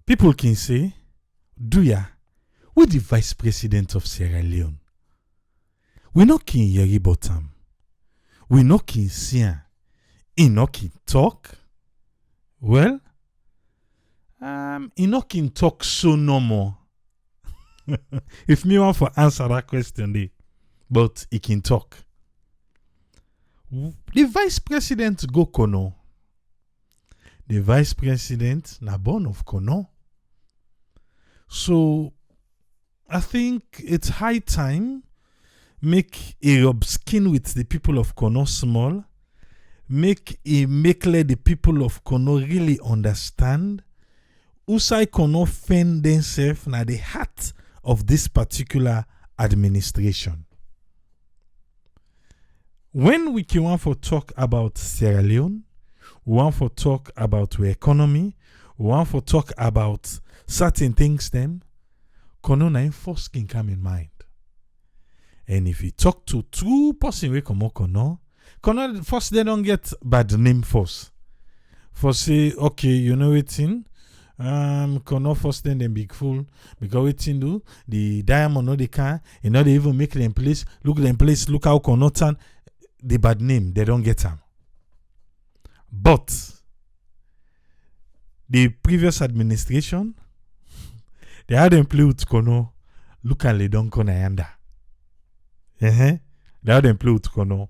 People can say, Duya, we the vice president of Sierra Leone. We no can hear about him. We no can see him. He no can talk. Well, he no can talk so no more. If me want to answer that question, dey, but he can talk. The vice president go kono. The vice president na born of kono. So I think it's high time make a rub skin with the people of Kono small. Make let the people of Kono really understand Usai Kono find themselves na the heart of this particular administration. When we can want to talk about Sierra Leone, we want to talk about the economy, we want to talk about certain things them, Kono na first can come in mind. And if you talk to two person we come Kono first they don't get bad name first. For say, okay, you know it in Kono first then them big fool because it in do the diamond no they can, you know they even make them place, look how Kono turn the bad name, they don't get them. But the previous administration, they had them play with Kono, look and they don't Kono yanda. They had them play with Kono.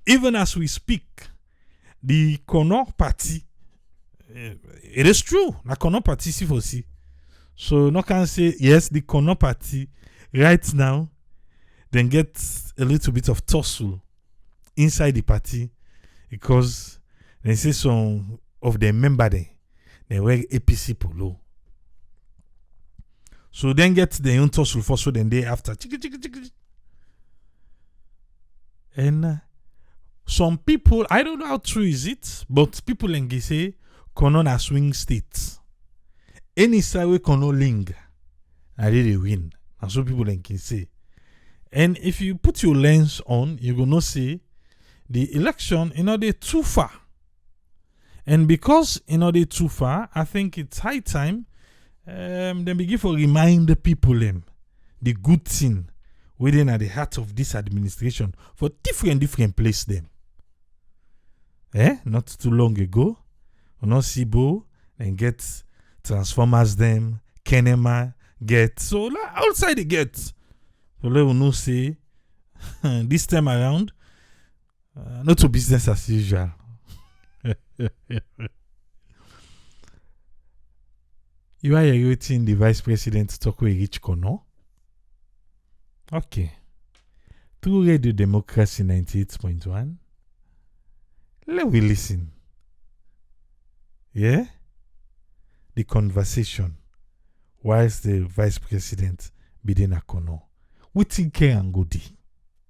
Even as we speak, the Kono party, it is true, the Kono party see for see. So no can say yes, the Kono party right now then get a little bit of tussle inside the party because they say some of the member they wear APC polo. So then get the own tussle for so then day after. And some people, I don't know how true is it, but people in say Kono na swing states. Any side we Kono ling, I really win. And so people can say. And if you put your lens on, you're gonna see the election, they're too far. And because they're too far, I think it's high time they begin to remind the people the good thing within at the heart of this administration for different place them. Not too long ago, on Sibo and get transformers them, Kenema get so outside the gate. So let us say this time around, not to business as usual. You are waiting the vice president to talk with Rich Kono? Okay. Through Radio Democracy 98.1, let we listen. Yeah? The conversation whilst the vice president bidding a Kono. We think and goody.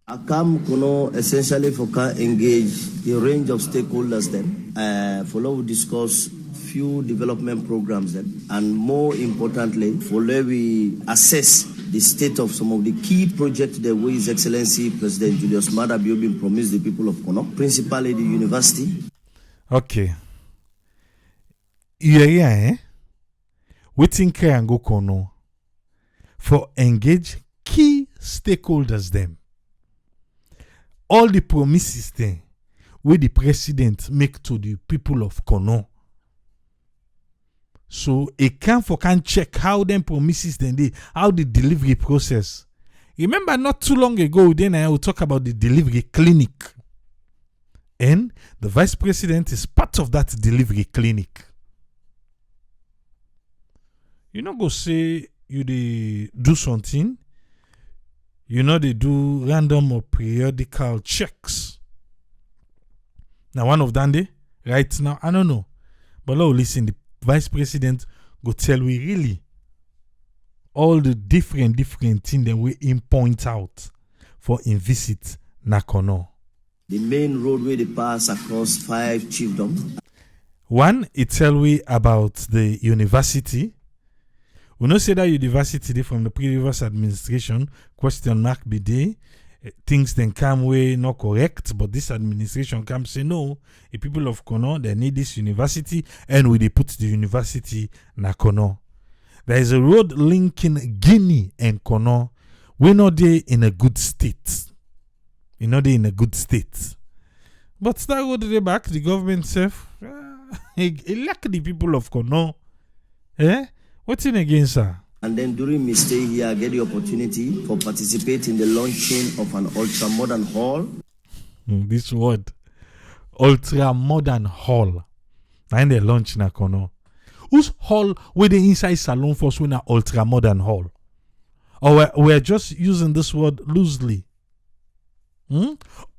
Akam Kono essentially for can engage a range of stakeholders then. Follow we discuss few development programs then, and more importantly, follow we assess the state of some of the key projects that His Excellency President Julius Maada Bio promised the people of Kono, principally the university. Okay. Yeah, we think and go Kono for engage key stakeholders them. All the promises then where the president make to the people of Kono. So can check how them promises then how the delivery process. Remember not too long ago then I will talk about the delivery clinic. And the vice president is part of that delivery clinic. You know go say you do something. You know they do random or periodical checks. Now one of them right now, I don't know. But now listen, the vice president go tell we really all the different things that we point out for in visit na Kono. The main roadway they pass across 5 chiefdoms. One, it tell we about the university. We know say that university from the previous administration, question mark be there. things then come way not correct, but this administration comes say no, the people of Kono, they need this university, and we they put the university na Kono. There is a road linking Guinea and Kono. We're not there in a good state. We're not there in a good state. But that road they back, the government self, it lack the people of Kono. What's in against her? And then during my stay here, I get the opportunity for participate in the launching of an ultra-modern hall. This word, ultra-modern hall. And they launch na Kono. Whose hall with the inside salon first when an ultra-modern hall? Or we're just using this word loosely.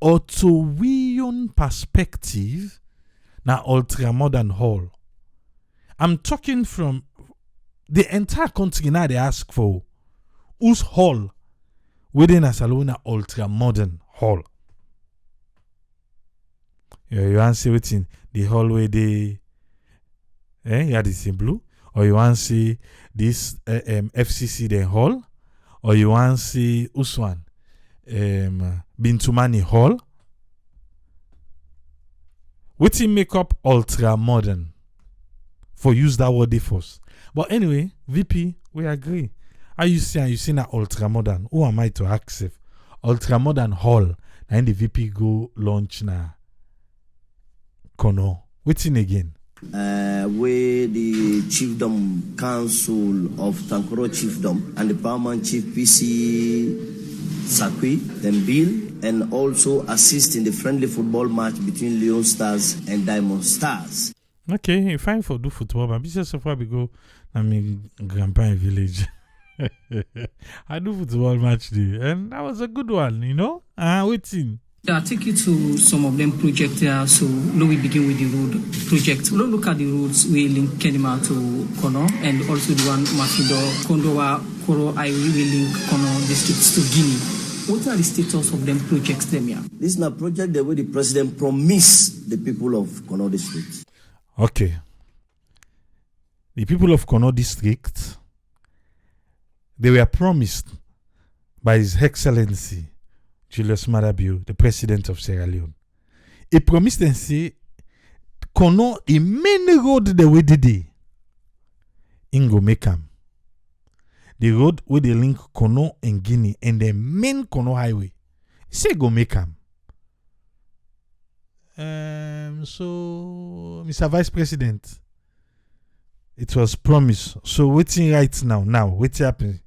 Or to we own perspective, na ultra-modern hall. I'm talking from the entire country now they ask for whose hall within a salon ultra modern hall. You want to see what's in the hallway they yeah, this in blue, or you want to see this FCC the hall, or you want to see Uswan Bintumani hall. What's in make up ultra modern? For use that word first. But anyway, VP, we agree. Are you saying that ultra modern? Who am I to accept? Ultra modern hall. And the VP go launch na Kono. What's in again? Where the Chiefdom Council of Tankoro Chiefdom and the Paramount Chief PC Sakwi then bill and also assist in the friendly football match between Leone Stars and Diamond Stars. Okay, fine for do football, but business so far we go. I mean, grandpa in village. I do football match day, and that was a good one, you know. Waiting. I'll take you to some of them projects there. So now we begin with the road project. We'll look at the roads we link Kenima to Kono, and also the one Mafido, Kondowa, Koro, I we link Kono districts to Guinea. What are the status of them projects them here? This is a project the way the president promised the people of Kono district. Okay. The people of Kono district, they were promised by His Excellency Julius Madabio, the president of Sierra Leone. He promised and say, Kono, the main road the way they Ingo Mekam. The road where they link Kono and Guinea and the main Kono highway. Say go Mekam. So, Mr. Vice President, it was promised. So, waiting right now. Now, what's happening?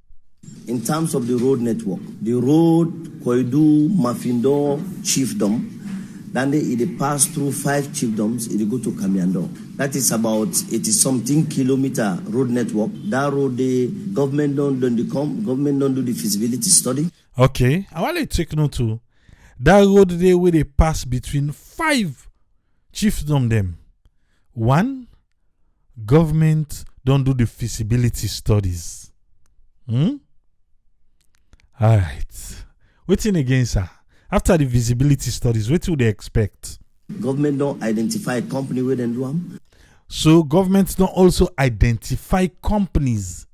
In terms of the road network, the road Koidu, Mafindo, Chiefdom, then it pass through 5 chiefdoms, it go to Kamiando. That is about 80-something kilometer road network. That road, the government don't do the feasibility study. Okay, I want to take note too. That road there where they pass between 5 chiefdom them. 1, government don't do the feasibility studies. Alright. Waiting again, sir. After the feasibility studies, what do they expect? Government don't identify a company where they do them. So governments don't also identify companies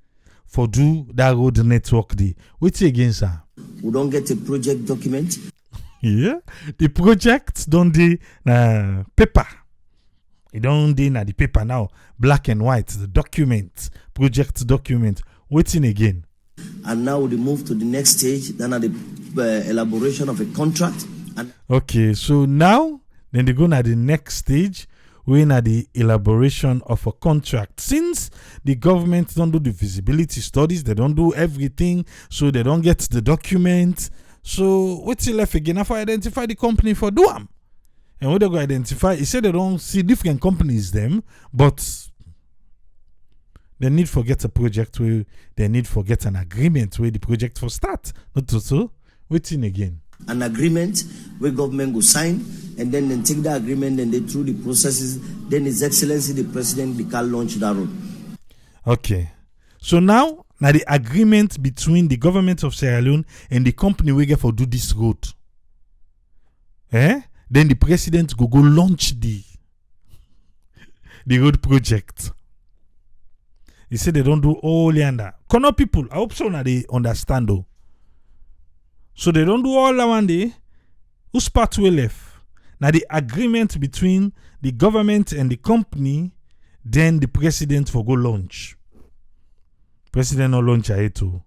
for do that road network day. Waiting again, sir. We don't get a project document. Yeah, the project don't do paper. It don't do the paper now, black and white. The document, project document. Waiting again. And now we move to the next stage. Then at the elaboration of a contract. And okay, so now then they go to the next stage. We're at the elaboration of a contract. Since the government don't do the feasibility studies, they don't do everything, so they don't get the document. So what's left again? After identify the company for do them. And what they go identify, he said they don't see different companies them, but they need for get a project where they need for get an agreement where the project for start. Not so. Waiting again. An agreement where government will sign, and then they take the agreement and they through the processes. Then His Excellency the President they can launch that road. Okay. So now the agreement between the government of Sierra Leone and the company we get for do this road. Then the president go launch the road project. He said they don't do all yanda. Kono people, I hope so now they understand though. So they don't do all that one day. Whose part we left? Now the agreement between the government and the company, then the president for go launch. President no launch a too.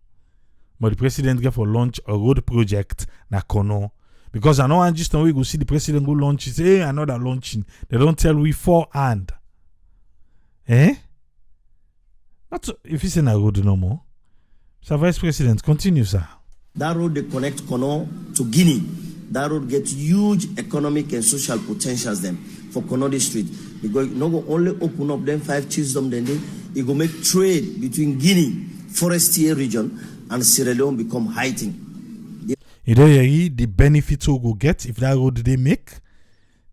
But the president get for launch a road project na Kono. Because I know and just now we go see the president go launch, say hey, another launching. They don't tell we forehand. Not if it's in a road no more. So Vice President, continue, sir. That road they connect Kono to Guinea. That road gets huge economic and social potentials then for Kono district. Because no go only open up them 5 chiefdoms then it go make trade between Guinea, Forestier region and Sierra Leone become heightened. You know the benefits we go get if that road they make.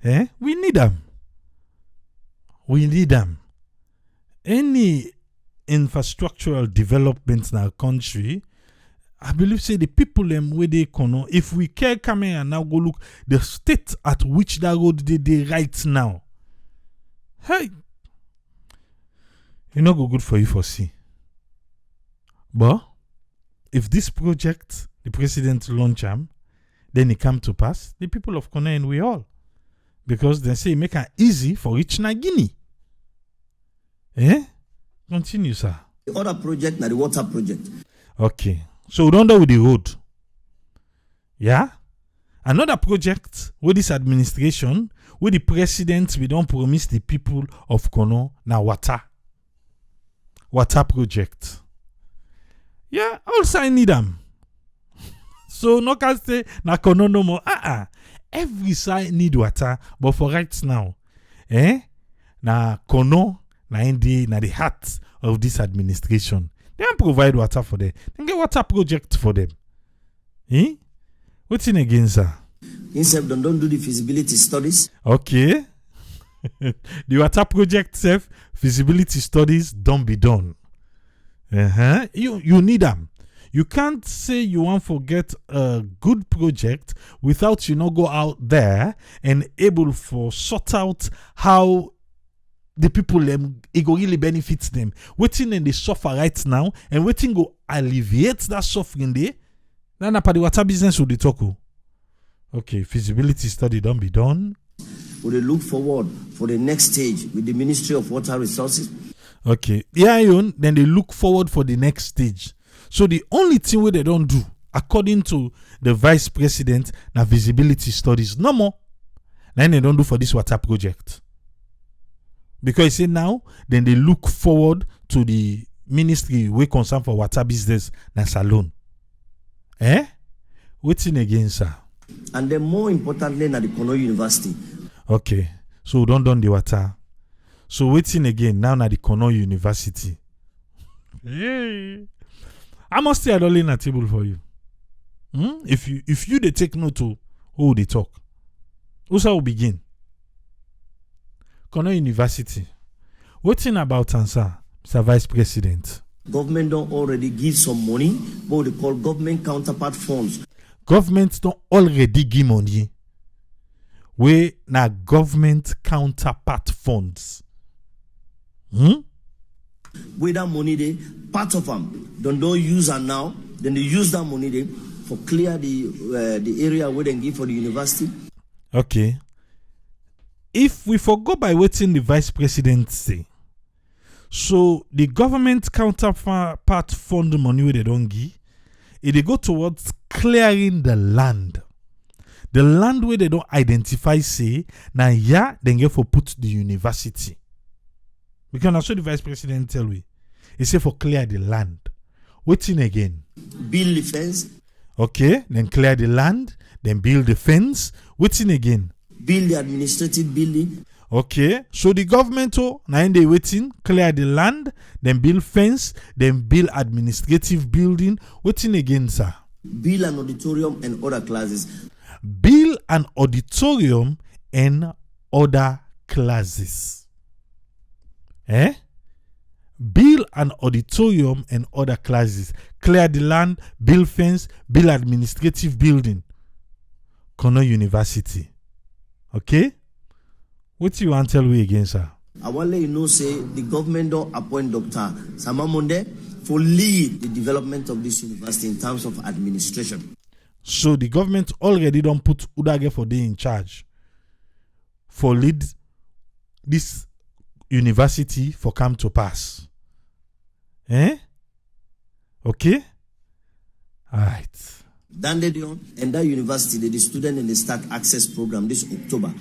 We need them. We need them. Any infrastructural development in our country, I believe say the people them where they Kono, if we care come here and now go look the state at which that road they right now. Hey, you know go good for you for see. But if this project the president launch them, then it come to pass, the people of Kono and we all. Because they say make it easy for each na Guinea. Continue, sir. The other project na the water project. Okay. So we don't know with the road. Yeah? Another project with this administration, with the president, we don't promise the people of Kono na water. Water project. Yeah, also I need them. So no can say na Kono no more. Every side need water, but for right now, na Kono na the heart of this administration. They don't provide water for them. They get water project for them. What's in again, sir? Instead, don't do the feasibility studies. Okay. The water project self feasibility studies don't be done. You need them. You can't say you want to get a good project without go out there and able for sort out how the people it go really benefits them. Waiting and they suffer right now and waiting go alleviate that suffering there. Then the water business will talk. Okay, feasibility study don't be done. Will they look forward for the next stage with the Ministry of Water Resources? Okay, then they look forward for the next stage. So the only thing where they don't do, according to the vice president, na visibility studies. No more. Then they don't do for this water project. Because say now, then they look forward to the ministry we concern for water business na salon. What's in again, sir? And then more importantly, na the Kono University. Okay. So we don't done the water. So waiting again now na the Kono University. Hey. I must stay at all in a table for you. If you they take note to who they talk. Who's will begin? Kono University. What's about answer, Mr. Vice President? Government don't already give some money, what they call government counterpart funds. Government don't already give money. We na government counterpart funds. With that money, they part of them don't use them now. Then they use that money they for clear the area where they give for the university. Okay. If we forgo by waiting the vice president say, so the government counterpart fund money where they don't give, they go towards clearing the land. The land where they don't identify say, now then get for put the university. Because that's what the vice president tell we. He say for clear the land. Waiting again. Build the fence. Okay, then clear the land, then build the fence. Waiting again. Build the administrative building. Okay, so the government now they waiting, clear the land, then build fence, then build administrative building. Waiting again, sir. Build an auditorium and other classes. Build an auditorium and other classes. Build an auditorium and other classes. Clear the land, build fence, build administrative building. Kono University. Okay? What do you want to tell me again, sir? I want to let you know, say, the government don't appoint Dr. Samamonde for lead the development of this university in terms of administration. So the government already don't put Udage for day in charge for lead this university for come to pass. Okay? Alright. Dande Dion and that university, the student in the start access program this October.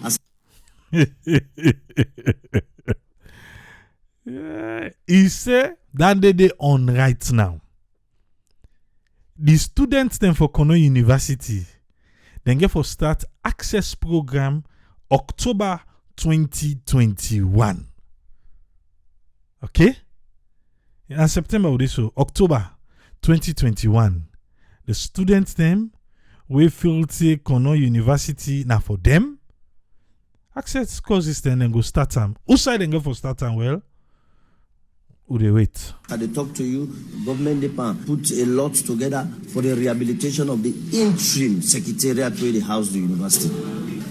He say Dande they on right now. The students then for Kono University then get for start access program October 2021. Okay? In September of this so October 2021. The students them we feel say Kono University now for them. Access courses then go start time. Who side then go for start time? Well, who they wait? They talk to you, government department put a lot together for the rehabilitation of the interim secretariat where they house the university.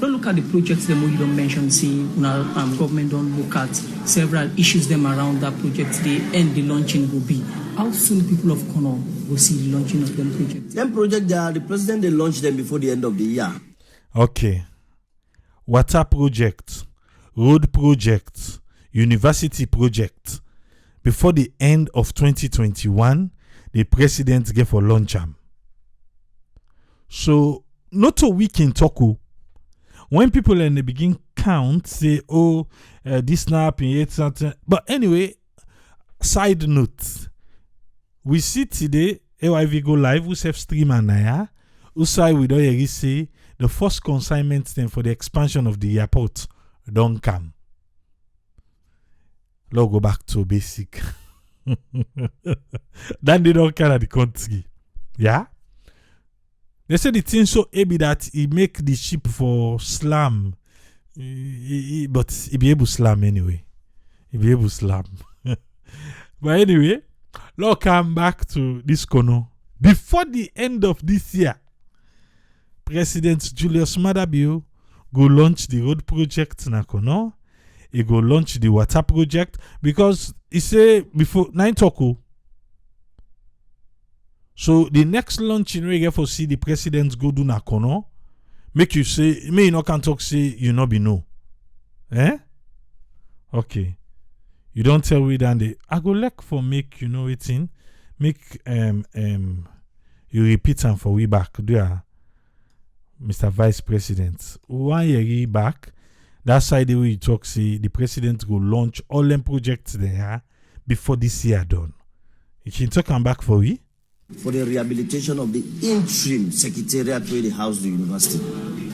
Don't look at the projects them you don't mention. See, government don't look at several issues them around that project. The end the launching will be. How soon people of Kono will see the launching of them projects? Them project the president they launch them before the end of the year. Okay. Water project, road project, university project. Before the end of 2021, the president gave for launch them. So, not a week in Toku. When people in the begin count, say, oh, this now happened, something. But anyway, side note, we see today, AYV go live, we have stream and Naya. Usai we don't say the first consignment then for the expansion of the airport don't come. Let's go back to basic. Then they don't carry the country. Yeah? They say the thing so heavy that he make the ship for slam. But he be able to slam anyway. He be able to slam. But anyway, let's come back to this Kono. Before the end of this year, President Julius Madabio go launch the road project na Kono. He go launch the water project because he say before 9 Toko. So the next launch in we for see the president go do na Kono. Make you say, me you no can talk say you no be no. Okay. You don't tell we that the I go like for make you know it in. Make you repeat them for we back. There, Mr. Vice President. 1 year back. That side the way you talk, say the president will launch all them projects there before this year done. You can talk and back for we? For the rehabilitation of the interim secretariat where they house the university.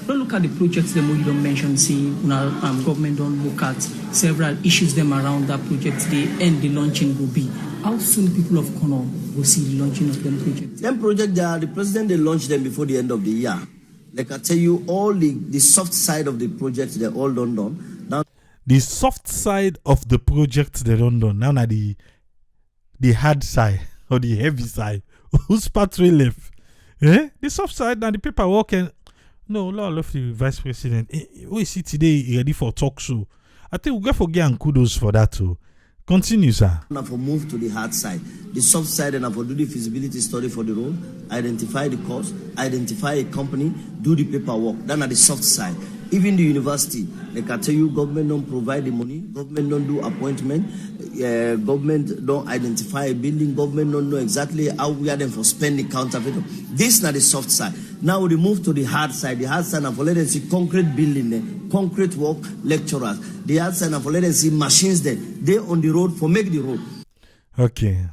Don't look at the projects them you don't mention. See, government don't look at several issues them around that project. The end the launching will be. How soon people of Kono will see the launching of them projects? Them project the president they launch them before the end of the year. Like I tell you, all the soft side of the project, they're all done. Now, the soft side of the project, they don't done. Now, the hard side or the heavy side. Who's part we left? The soft side, now the paperwork and no, Lord love the Vice President. We see today ready for talk show. I think we'll get for and kudos for that too. Continue, sir. Now for move to the hard side, the soft side, and for do the feasibility study for the road, identify the cost, identify a company, do the paperwork. Then at the soft side, even the university, like I tell you, government don't provide the money, government don't do appointment, government don't identify a building, government don't know exactly how we are them for spending counterfeit. This is not the soft side. Now we move to the hard side. The hard side, and for let us see concrete building, concrete work, lecturers. The hard side, and for let us see machines there. They on the road for make the road. Okay.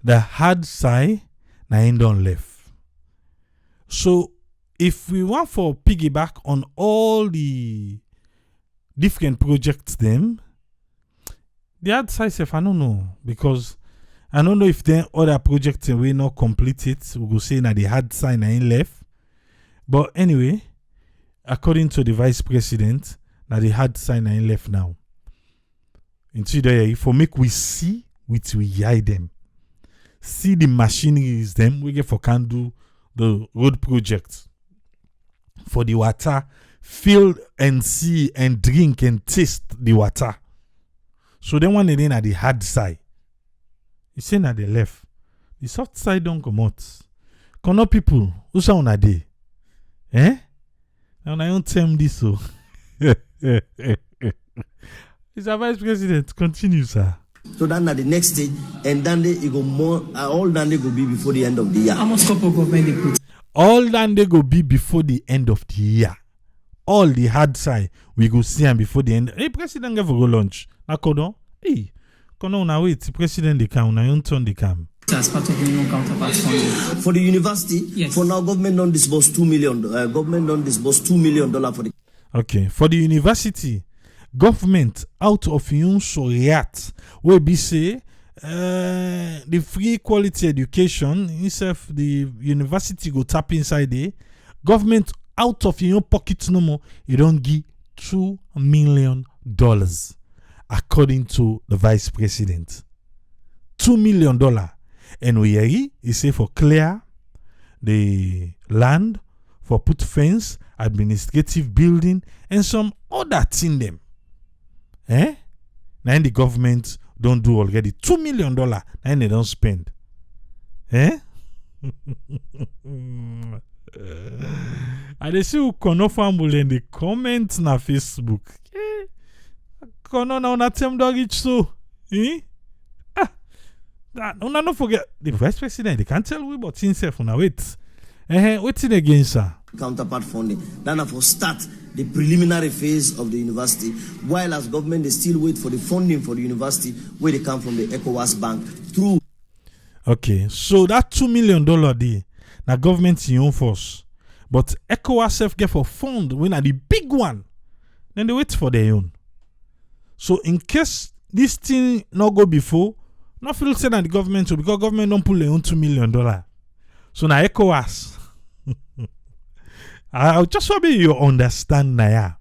The hard side, now ain't done left. So, if we want for piggyback on all the different projects them, the hard side if I don't know. Because I don't know if then other projects we not complete it. We go say na the hard side na ain't left. But anyway, according to the Vice President, na the hard side na ain't left now. Into there, for make we see which we hide them. See the machineries them we get for can do the road project. For the water, feel and see and drink and taste the water. So then one again at the hard side. You say at the left. The soft side don't come out. Kono people, who say on a day? Eh? And I don't tell him this so. Mr. Vice President, continue, sir. So then at the next stage, and then it go more. All then they go be before the end of the year. How much scope of government they put? All then they go be before the end of the year. All the hard side we go see them before the end. Hey, President get for go lunch. Akodo. Hey, kono una wait. President they come. Una yon turn they come. As part of the new counterpart funding. For the university, yes. For now, government don't disburse $2 million. Government don't disburse $2 million for the. Okay, for the university, government out of your shoriat will be say the free quality education instead the university go tap inside there. Government out of your pocket no more, you don't give $2 million according to the vice president. $2 million. And we he say for clear the land, for put fence, administrative building, and some other thing them. Now the government don't do already $2 million, and they don't spend. And they see who kono family in the comments na Facebook. Kono na una tem dog each so. Una not forget the vice president. They can't tell we but himself. Una wait. Waiting again, sir. Counterpart funding. Then for start the preliminary phase of the university, while as government they still wait for the funding for the university where they come from the ECOWAS bank through. Okay, so that $2 million there, now government in own force, but ECOWAS self get for fund when are the big one, then they wait for their own. So in case this thing not go before. Not feel say that the government will, because government don't pull their own $2 million. So now ECOWAS. I just want you understand now.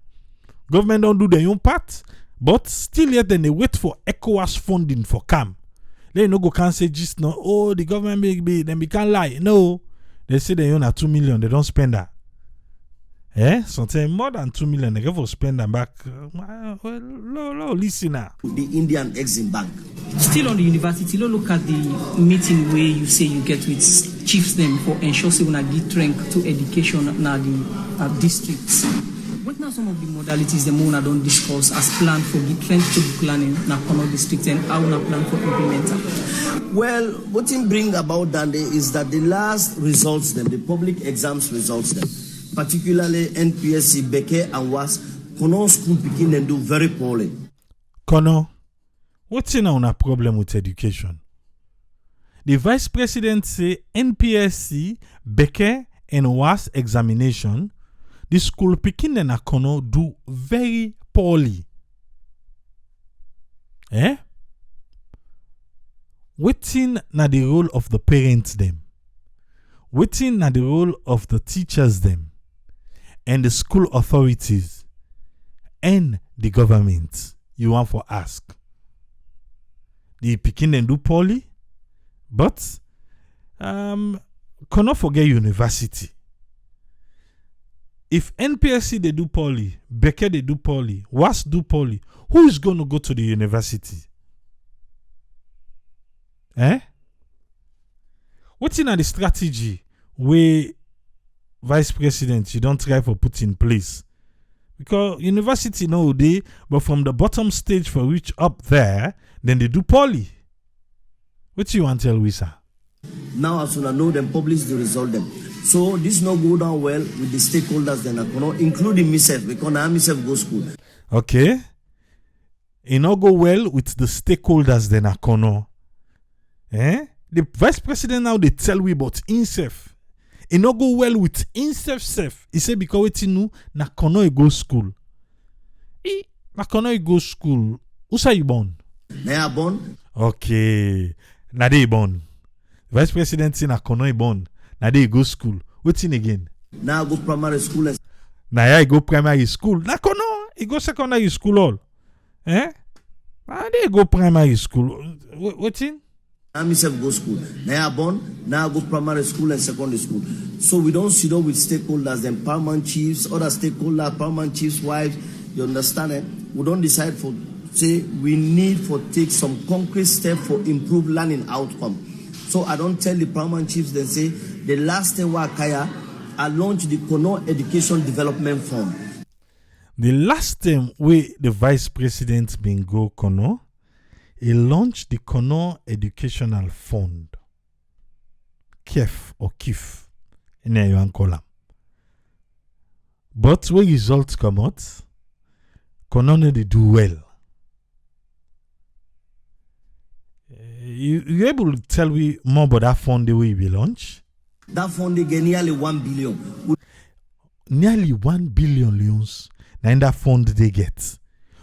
Government don't do their own part, but still yet then they wait for ECOWAS funding for CAM. They no go can say just no. Oh, the government then we can't lie. No, they say they own a $2 million. They don't spend that. Sometimes more than $2 million. They go for spend them back. Listen now. The Indian Exim Bank. Still on the university, look at the meeting where you say you get with chiefs them for ensure say when give strength to education na the districts. What now some of the modalities the Mona don't discuss as planned for the strength to planning na Kono district and how na plan for implementing? Well, what it bring about that is that the last results them, the public exams results them, particularly NPSC, Beke and WAS, Kono school begin and do very poorly. Kono, what's in our problem with education? The vice president say NPSC, Beke and WAS examination, the school picking and Kono do very poorly. Waiting na the role of the parents them. Waiting na the role of the teachers them. And the school authorities. And the government. You want for ask. The picking and do poorly. But cannot forget university. If NPSC they do poorly, Beke they do poorly, WAS do poorly, who is going to go to the university? What's in the strategy where vice president you don't try for put in place? Because university no they, but from the bottom stage for reach up there, then they do poorly. What you want to tell we, sir? Now as soon as know them, publish the result them. So this not go down well with the stakeholders then, including myself, because I myself go school. Okay. It not go well with the stakeholders then, Akono. The vice president now they tell we about himself. It not go well with himself self. He say because we know na Kono he go school. Na Kono he go school. Who say you born? Na born. Okay. Na they born. Vice president say na Kono he born. Na they go school. What's in again? Now go primary school. Na ya go primary school. Na Kono he go secondary school all. Na they go primary school. What's in? I myself go school. Now born, now go primary school and secondary school. So we don't sit down with stakeholders, then paramount chiefs, other stakeholders, paramount chiefs' wives. You understand it? We don't decide for say we need for take some concrete step for improved learning outcome. So I don't tell the paramount chiefs then say the last thing wa kaya I launched the Kono Education Development Fund. The last time the vice president been go Kono, he launched the Kono Educational Fund. KEF or KIF. In you call them. But when results come out, Kono no dey do well. You able to tell me more about that fund the way we launch? That fund they get nearly 1 billion. Nearly 1 billion leons. Now in that fund they get.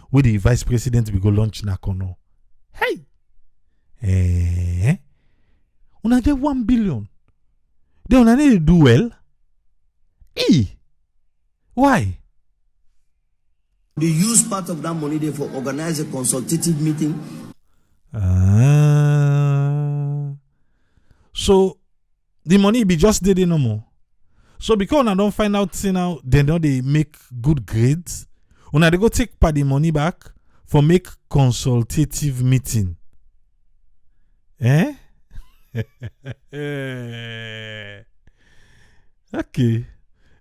Where the vice president will go launch na Kono. Hey! Una get 1 billion. They una need to do well. Why? They use part of that money there for organize a consultative meeting. So the money be just there no more. So because una don't find out now, they know they make good grades. Una they go take part the money back for make consultative meeting. Okay.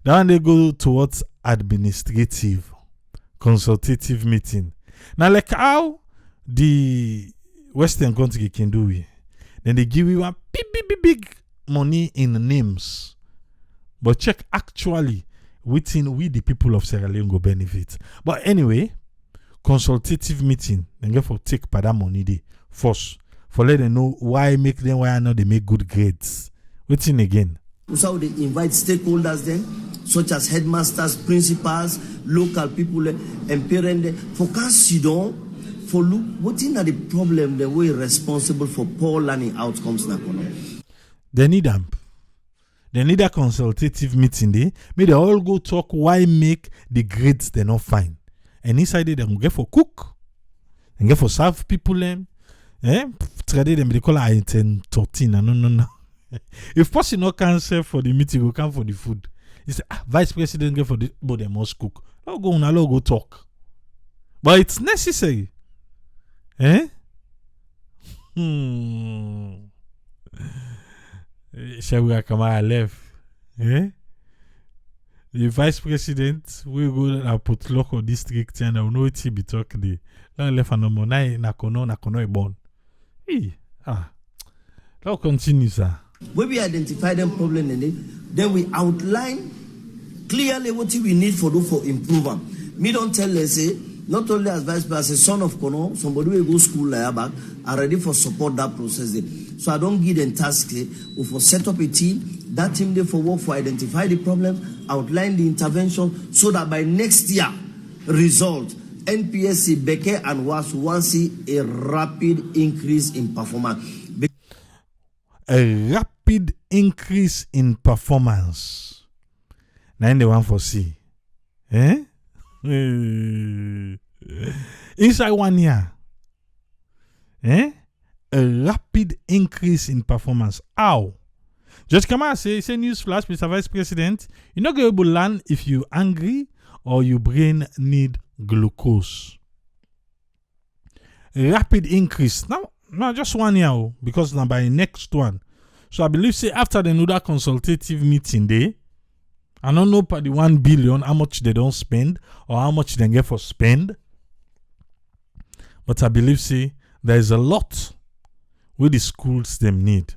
Then they go towards administrative consultative meeting. Now like how the Western country can do it. Then they give you a big money in names. But check actually within we the people of Sierra Leone go benefit. But anyway, consultative meeting, then get for take part that money they first. For let them know why not they make good grades. Waiting again. So they invite stakeholders then, such as headmasters, principals, local people, and parents, for consider for look what is the problem the way responsible for poor learning outcomes now. They need them. They need a consultative meeting there. May they all go talk why make the grades they not fine. And inside they get for cook. And get for serve people them. Trade them they call it 13. No. If person no cancel for the meeting, go come for the food. He say, vice president get for the but they must cook. Now go talk. But it's necessary. Shall Kamara left. The vice president will go and put local district and I will know what he be talking there. Now left and no more. Na kono e born. Now continue, sir. When we identify them problem in it, then we outline clearly what we need for improvement. Me don't tell let's say not only as vice president, as a son of Kono, somebody will go school like back are ready for support that process there. So I don't give them task or for set up a team. That team there for work for identify the problem, outline the intervention, so that by next year result NPSC, Beke and WAS will see a rapid increase in performance. A rapid increase in performance. Now in the one for C. Inside 1 year. A rapid increase in performance. How? Just come out say news flash, Mr. Vice President. You're not going to be able to learn if you're angry or your brain need glucose. Rapid increase. Now just 1 year, because now by next one. So I believe say after the another consultative meeting day, I don't know per the 1 billion how much they don't spend or how much they get for spend. But I believe say there is a lot where the schools them need.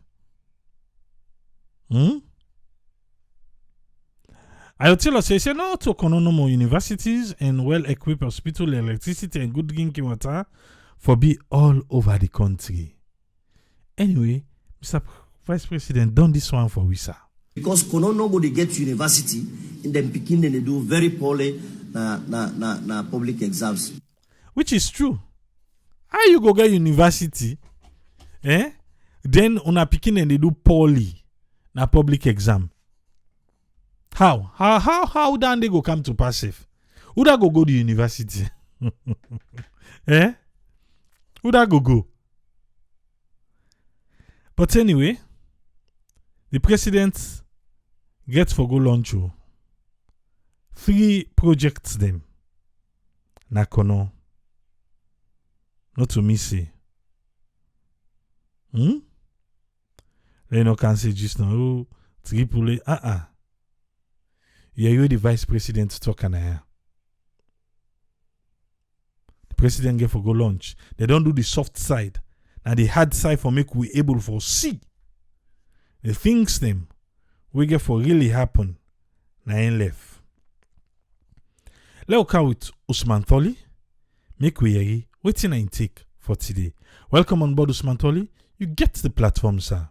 I will tell us, say no to no more universities and well-equipped hospital, electricity and good drinking water for be all over the country. Anyway, Mr. Vice President, done this one for Wisa. Because Kono no go they get university in them picking and they do very poorly na public exams. Which is true. How you go get university? Then una picking and they do poorly na public exam. How then they go come to passive? Who da go to university? Who da go? But anyway, the president gets for go launch 3 projects them. Na Kono. Not to me say. They no can say just now. Triple. you the vice president talk and The president get for go lunch. They don't do the soft side. Now the hard side for make we able for see. The things them we get for really happen. Na in left. Let's come with Usman Tholi. Make we hear waiting I take for today. Welcome on board, Usman Tholi. You get the platform, sir.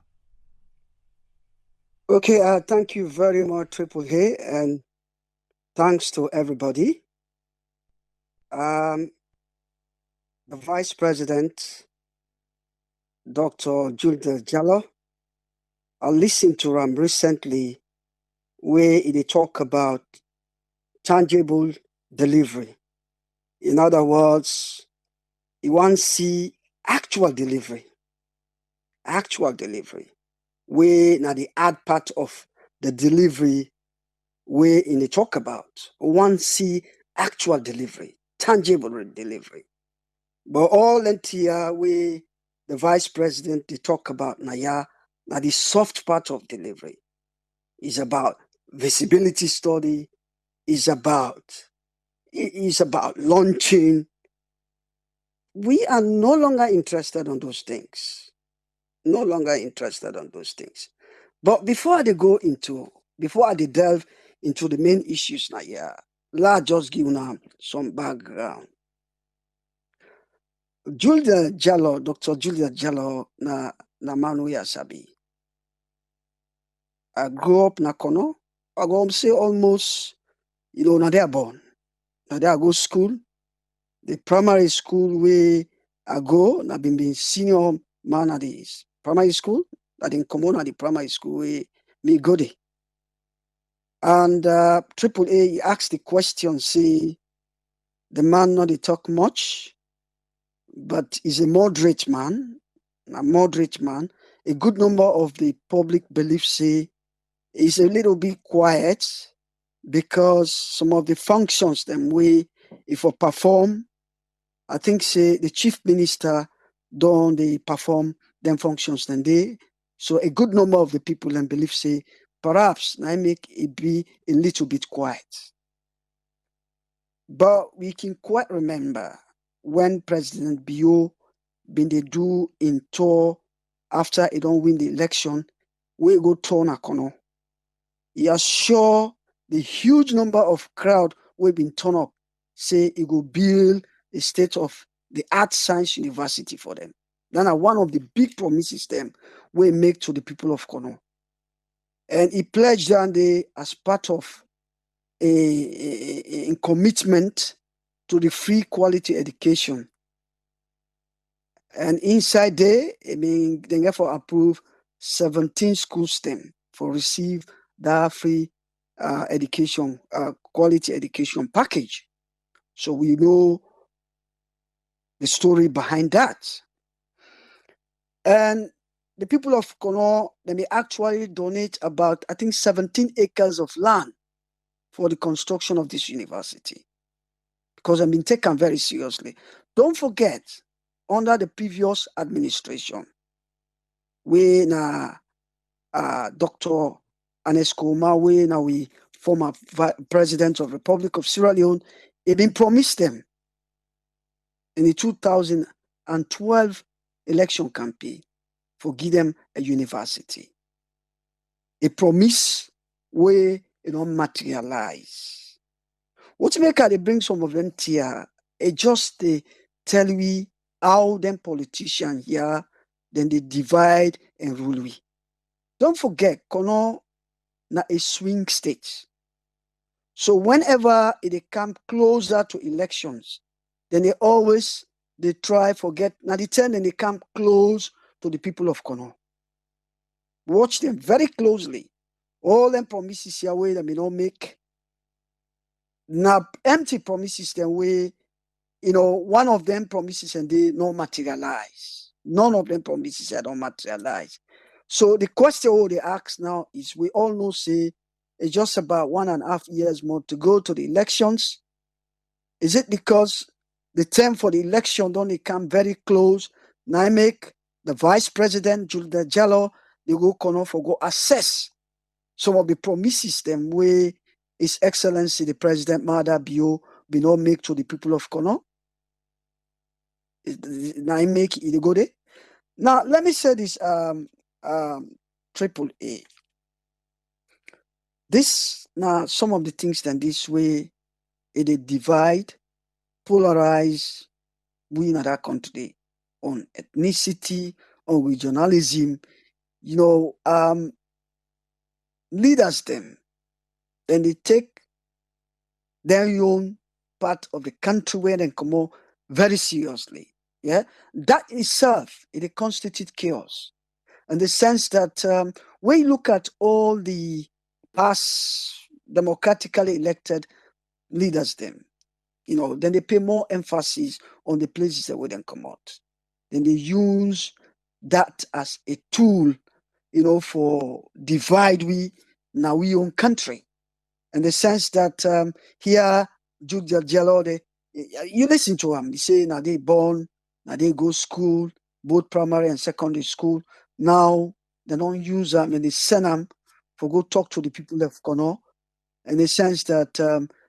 Okay, thank you very much, Triple A, and thanks to everybody. The Vice President, Dr. Juldeh Jalloh, I listened to him recently where he talk about tangible delivery. In other words, he wants to see actual delivery, where now the hard part of the delivery where in the talk about. One see actual delivery, tangible delivery. But all that here where the vice president they talk about now the soft part of delivery is about visibility study, is about launching. We are no longer interested on those things. But before I delve into the main issues now, let's just give now some background. Juldeh Jalloh, Dr. Juldeh Jalloh na man we sabi. I grew up na Kono. I go say almost, na there born. Na there I go school. The primary school where I go, na been senior man at the primary school. I didn't come on at the primary school where me go there. And Triple A, he asked the question, say, the man not they talk much, but he's a moderate man. A good number of the public believe say he's a little bit quiet because some of the functions them way if I perform, I think say the chief minister don't they perform them functions then they. So a good number of the people then believe say perhaps I make it be a little bit quiet. But we can quite remember when President Bio been they do in tour after he don't win the election, we go turn a corner. He assure the huge number of crowd we been turn up, say he go build a state of the art science university for them. Then one of the big promises them we make to the people of Kono. And he pledged down there as part of a commitment to the free quality education. And inside there, they therefore approve 17 school STEM for receive that free education, quality education package. So we know the story behind that. And the people of Kono, they may actually donate about, I think, 17 acres of land for the construction of this university. Because I've been taken very seriously. Don't forget, under the previous administration, we Dr. Aneskoma, we former president of Republic of Sierra Leone, it been promised them in the 2012 election campaign for give them a university. A promise where it don't materialize. What make they bring some of them here? It just they tell we how them politicians here, then they divide and rule we. Don't forget, Kono na a swing state. So whenever they come closer to elections, then they try forget. Now the turn and they come close to the people of Kono. Watch them very closely. All them promises here way they may not make. Now empty promises them way, one of them promises and they not materialize. None of them promises that don't materialize. So the question they ask now is, we all know say it's just about 1.5 years more to go to the elections. Is it because the term for the election don't come very close? Now I make the vice president Juldeh Jalloh they go for go assess some of the promises them way His Excellency the President Mada Bio be not make to the people of Kono. Now I make it go there. Now let me say this triple A. This now some of the things that this way it divide, polarize we in that country on ethnicity, on regionalism, leaders them, then they take their own part of the country where they come out very seriously. Yeah, that itself it constitutes chaos, in the sense that when you look at all the past democratically elected leaders, them, then they pay more emphasis on the places that we then come out. Then they use that as a tool, for divide we own country. In the sense that here, Juldeh Jalloh, you listen to him. He say now they born, now they go school, both primary and secondary school. Now they don't use them and they send them for go talk to the people of Kono. In the sense that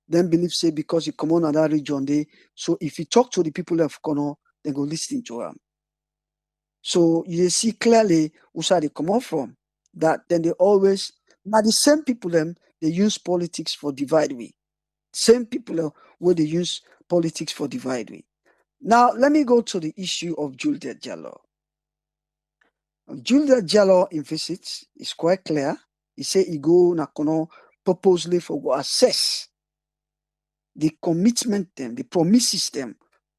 them believe say because you come on that region, so if you talk to the people of Kono, they go listen to them. So you see clearly where they come out from. That then they always now the same people them they use politics for divide we. Same people where they use politics for divide we. Now let me go to the issue of Juldeh Jalloh. Juldeh Jalloh in visits is quite clear. He say he go na kono purposely for go assess the commitment them, the promises them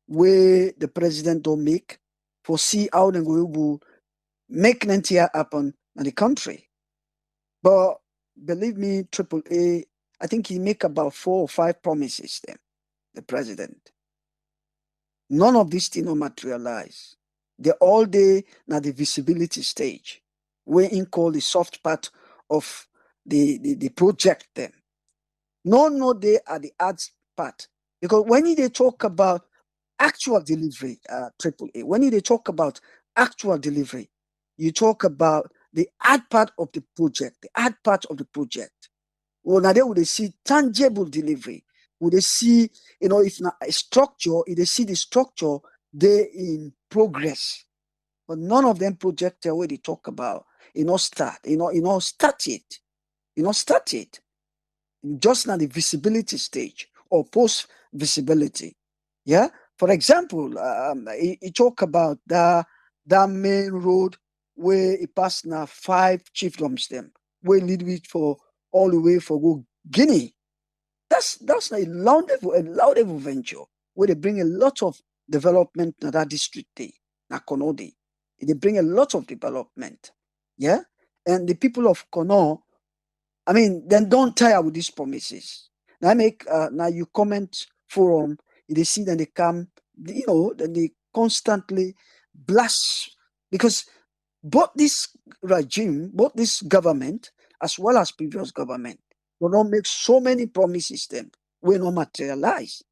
where the president don't make for see how they go make Nantia happen in the country. But believe me, Triple A, I think he make about 4 or 5 promises then, the president. None of these things don't materialize. They're all day now the visibility stage, where in call the soft part of the project then. No, they are the hard part. Because when they talk about actual delivery, Triple A, when they talk about actual delivery, you talk about the hard part of the project, the hard part of the project. Well, now they would see tangible delivery. Would they see, if not a structure, if they see the structure, they in progress. But none of them project where they talk about, start it. Start it. Just now the visibility stage or post visibility. Yeah. For example, he talk about that main road where it passed now 5 chiefdoms them, where lead it for all the way for go Guinea. That's a laudable venture where they bring a lot of development to that district day, na Kono day. They bring a lot of development. Yeah. And the people of Kono, I mean, then don't tire with these promises. Now you comment forum, they see that they come, then they constantly blast because both this regime, both this government, as well as previous government, will not make so many promises them will not materialize.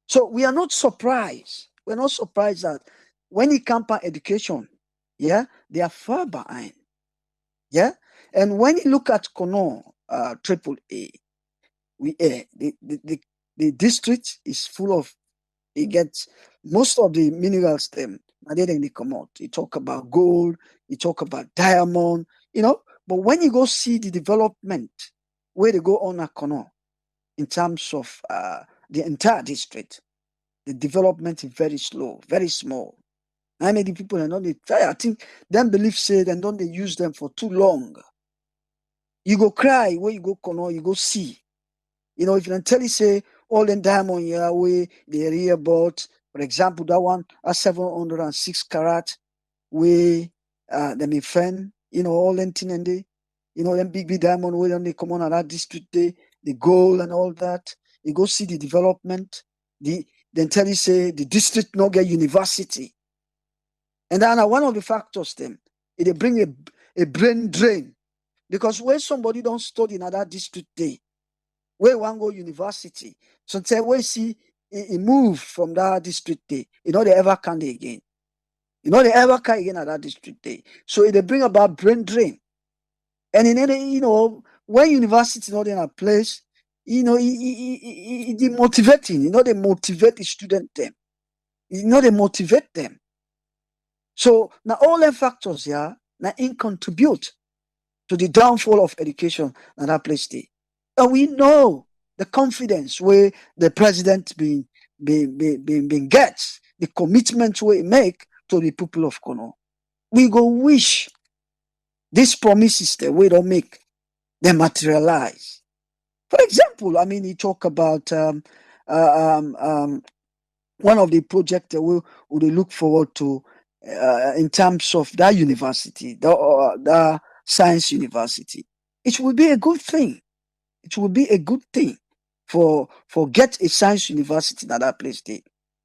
So we are not surprised. We're not surprised that when it comes to education, yeah, they are far behind. Yeah. And when you look at Kono, Triple A, the district is full of, it gets most of the minerals them, and then they come out. You talk about gold, you talk about diamond, but when you go see the development where they go on a Kono in terms of the entire district, the development is very slow, very small. I mean, the people are not they try. I think them believe say then don't they use them for too long. You go cry where you go Kono, you go see. If you can tell you say all the diamond yeah way the area bought, for example, that one a 706 carat way them in fan, all them thing and they, them big diamond way they come on at that district day, the gold and all that. You go see the development, then tell you say the district not get university. And then one of the factors them, they bring a brain drain. Because when somebody don't study in that district day, where one go university, so say we see he move from that district day, they ever can again. They ever can again at that district day. So they bring about brain drain. And in any, when university not in a place, demotivating, they motivate the student them. They motivate them. So now all the factors here now contribute to the downfall of education in that place there. And we know the confidence where the president being gets, the commitment we make to the people of Kono. We go wish these promises that we don't make, they materialize. For example, I mean, he talk about one of the projects that we look forward to in terms of that university, the science university. It will be a good thing. It will be a good thing for get a science university in that place there.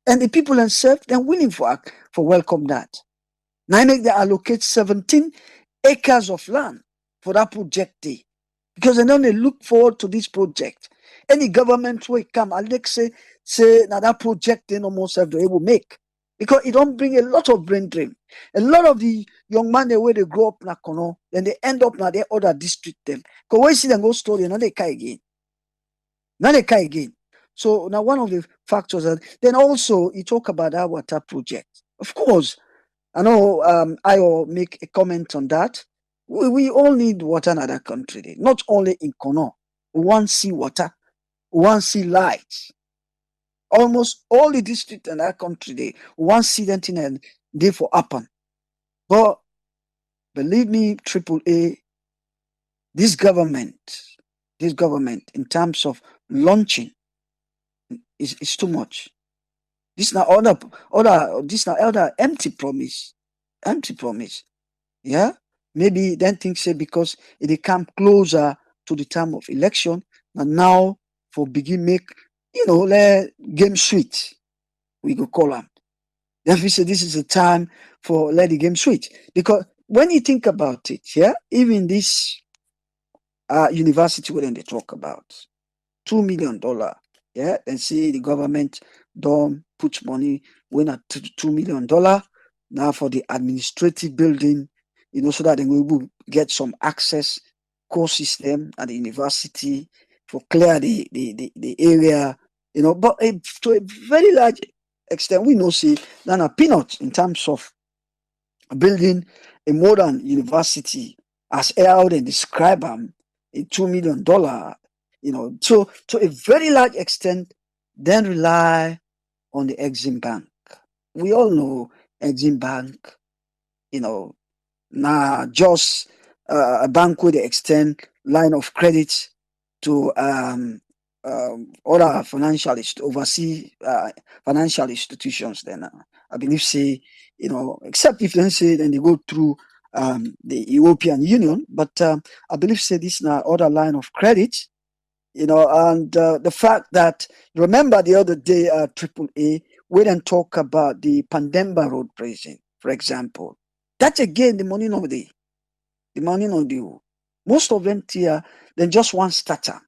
And the people themselves, they're willing for welcome that. Now make they allocate 17 acres of land for that project there. Because they don't look forward to this project. Any government will come and like say now that project they almost have they will make. Because it don't bring a lot of brain drain. A lot of the young man where they grow up na Kono, then they end up now they other district them. Because when you see them go story, now they come again. Now they come again. So now one of the factors, then also you talk about that water project. Of course, I know I will make a comment on that. We all need water in other country. Not only in Kono. We want to see water. We want to see light. Almost all the districts in that country, they want to see that thing and they for happen. But believe me, AAA, this government, in terms of launching, is too much. This now other empty promise. Empty promise. Yeah? Maybe then things say because it come closer to the time of election, and now for begin make, let game sweet, we go call them. Then we say this is the time for let the game sweet. Because when you think about it, yeah, even this university when they talk about $2 million, yeah, and see the government don't put money when at $2 million now for the administrative building, so that they will get some access core system at the university for clear the area, but to a very large extent, we know see that a peanut in terms of building a modern university as how they describe them, a $2 million, so to a very large extent, then rely on the Exim Bank. We all know Exim Bank, now just a bank with the extend line of credit to other oversee financial institutions. Then I believe say except if they say then they go through the European Union, but I believe say this now other line of credit. And the fact that remember the other day AAA we didn't talk about the Pandemba Road prison, for example. That again the money no dey. The money no dey. Most of them here then just one starter,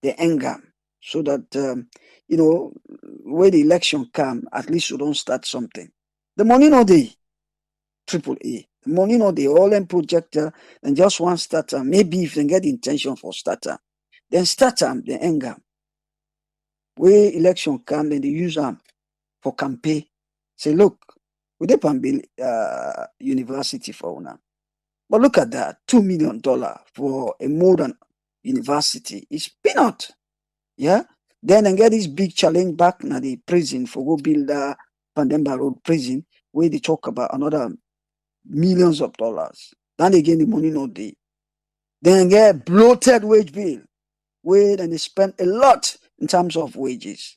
the anger, so that when the election come, at least you don't start something. The money no dey. AAA. The money no dey. All them projector and just one starter. Maybe if they get the intention for starter. Then start them, the anger. Where election come, then they use them for campaign. Say, look, we dey build university for una. But look at that, $2 million for a modern university is peanut. Yeah? Then they get this big challenge back na the prison for go build a Pandemba Road prison where they talk about another millions of dollars. Then again the money no dey. Then get bloated wage bill. Where then they spend a lot in terms of wages.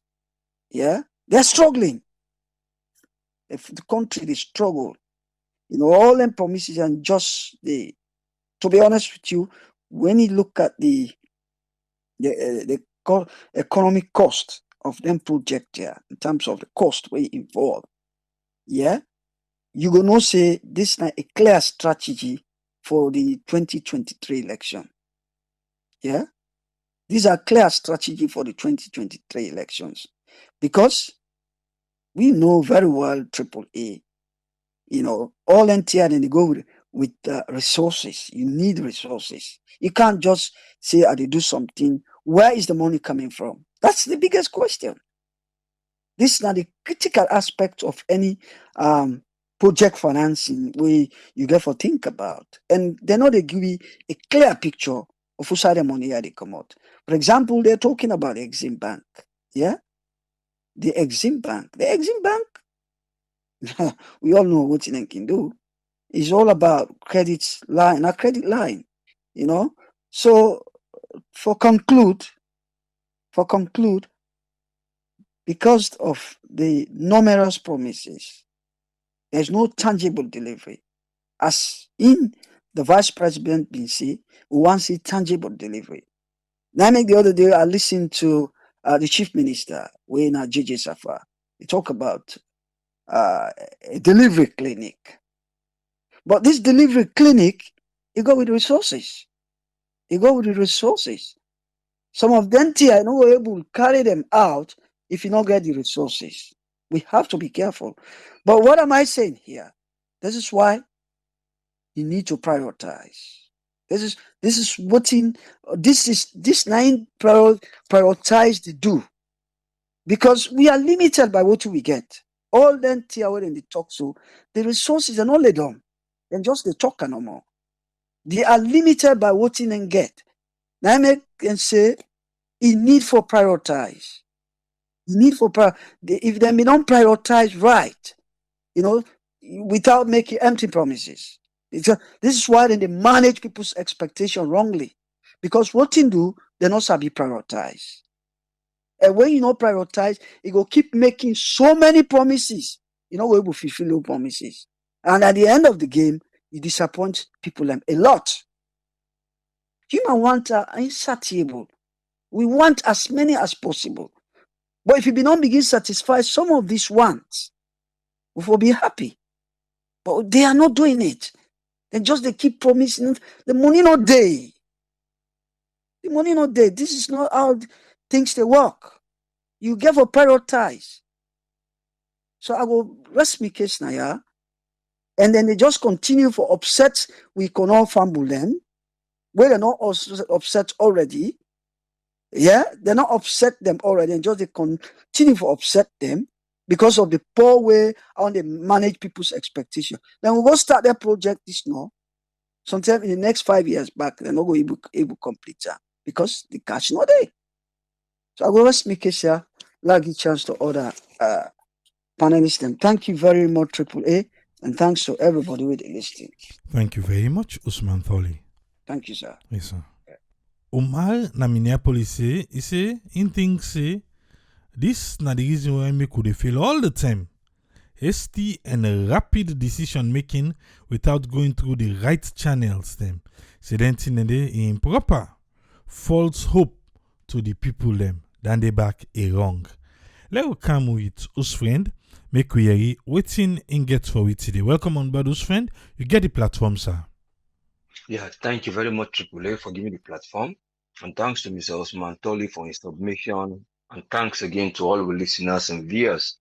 Yeah, they're struggling. If the country they struggle, all them promises and just to be honest with you, when you look at the economic cost of them project here in terms of the cost we involved, yeah, you gonna say this is a clear strategy for the 2023 election. Yeah. These are clear strategy for the 2023 elections because we know very well AAA, all NTR and they go with resources. You need resources. You can't just say, "I do something." Where is the money coming from? That's the biggest question. This is not the critical aspect of any project financing where you get to think about. And they know they give you a clear picture of who side the money they come out. For example, they're talking about the Exim Bank. Yeah? The Exim Bank. The Exim Bank, we all know what it can do. It's all about credit line, a credit line, you know. So for conclude, because of the numerous promises, there's no tangible delivery. As in the vice president been say, we want to see tangible delivery. Now, the other day, I listened to the chief minister, Wayne JJ Safa. He talk about a delivery clinic. But this delivery clinic, you go with resources. Some of them are not able to carry them out if you don't get the resources. We have to be careful. But what am I saying here? This is why you need to prioritize. This nine prioritize to do. Because we are limited by what we get. All them tier in the talk, so the resources are not let them. And just the talk no more. They are limited by what you can get. Now I can say you need for prioritize. If they don't prioritize right, without making empty promises. This is why they manage people's expectation wrongly. Because what you do, they not be prioritized. And when you not prioritize, you go keep making so many promises. You know, we will fulfill those promises. And at the end of the game, you disappoint people a lot. Human wants are insatiable. We want as many as possible. But if you don't begin to satisfy some of these wants, we will be happy. But they are not doing it. They keep promising. The money not there. The money not there. This is not how things they work. You get for prioritize. So I will rest my case now, yeah. And then they just continue for upset. We can all fumble them. Where they're not upset already. Yeah, they're not upset them already, and just they continue to upset them because of the poor way how they manage people's expectation. Then we go start their project this now. Sometime in the next 5 years back, they're not going to be able to complete that because the cash not there. So I will rest my case here. Like a chance to other panelists. And thank you very much, Triple A, and thanks to everybody with listening. Thank you very much, Usman Tholi. Thank you, sir. Yes, sir. Omar na Minneapolis say, he thinks say, this na the reason why me could fail all the time. Hasty and rapid decision making without going through the right channels them. So then improper, false hope to the people them. Then they back a wrong. Let us come with us friend. Make we hear waiting in get for it today. Welcome on board, us friend. You get the platform, sir. Yeah, thank you very much, Triple A, for giving the platform. And thanks to Mr. Osman Toli for his submission. And thanks again to all the listeners and viewers.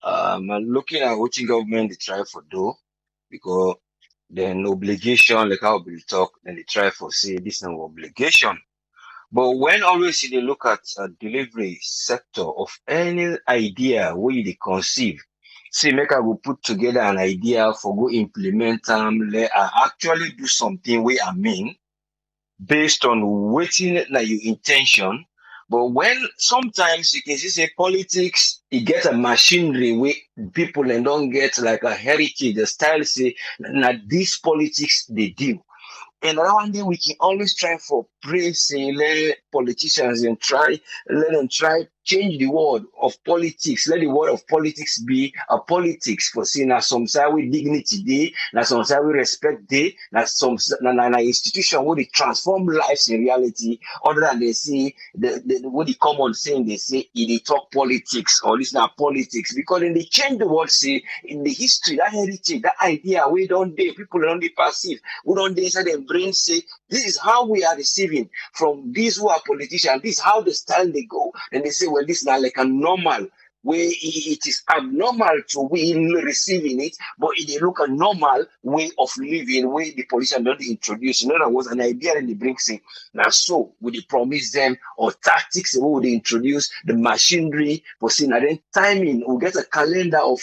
I'm looking at what government they try for do, because then obligation, like how we talk, then they try for say this no obligation. But when always they look at a delivery sector of any idea where they conceive, see, make I go put together an idea for go implement let I actually do something where I mean, based on waiting like your intention. But when sometimes you can see say politics, you get a machinery where people and don't get like a heritage, the style say, now this politics they do. And around there, we can always try for praise, say, let politicians and let them try change the word of politics. Let the word of politics be a politics for saying now some side with dignity day, now some side with respect day, now some institution where they transform lives in reality, other than they say what the common saying they say they talk politics or this not politics, because then they change the word, say in the history, that heritage, that idea, we don't they people don't be passive, we don't they say their brain say this is how we are receiving from these who are politicians, this is how the style they go, and they say, well, this is not like a normal where it is abnormal to we receiving it, but it look a normal way of living, where the politician don't introduce. In other words, an idea and they bring say, now so would they promise them or tactics we would they introduce the machinery for saying and then timing we'll get a calendar of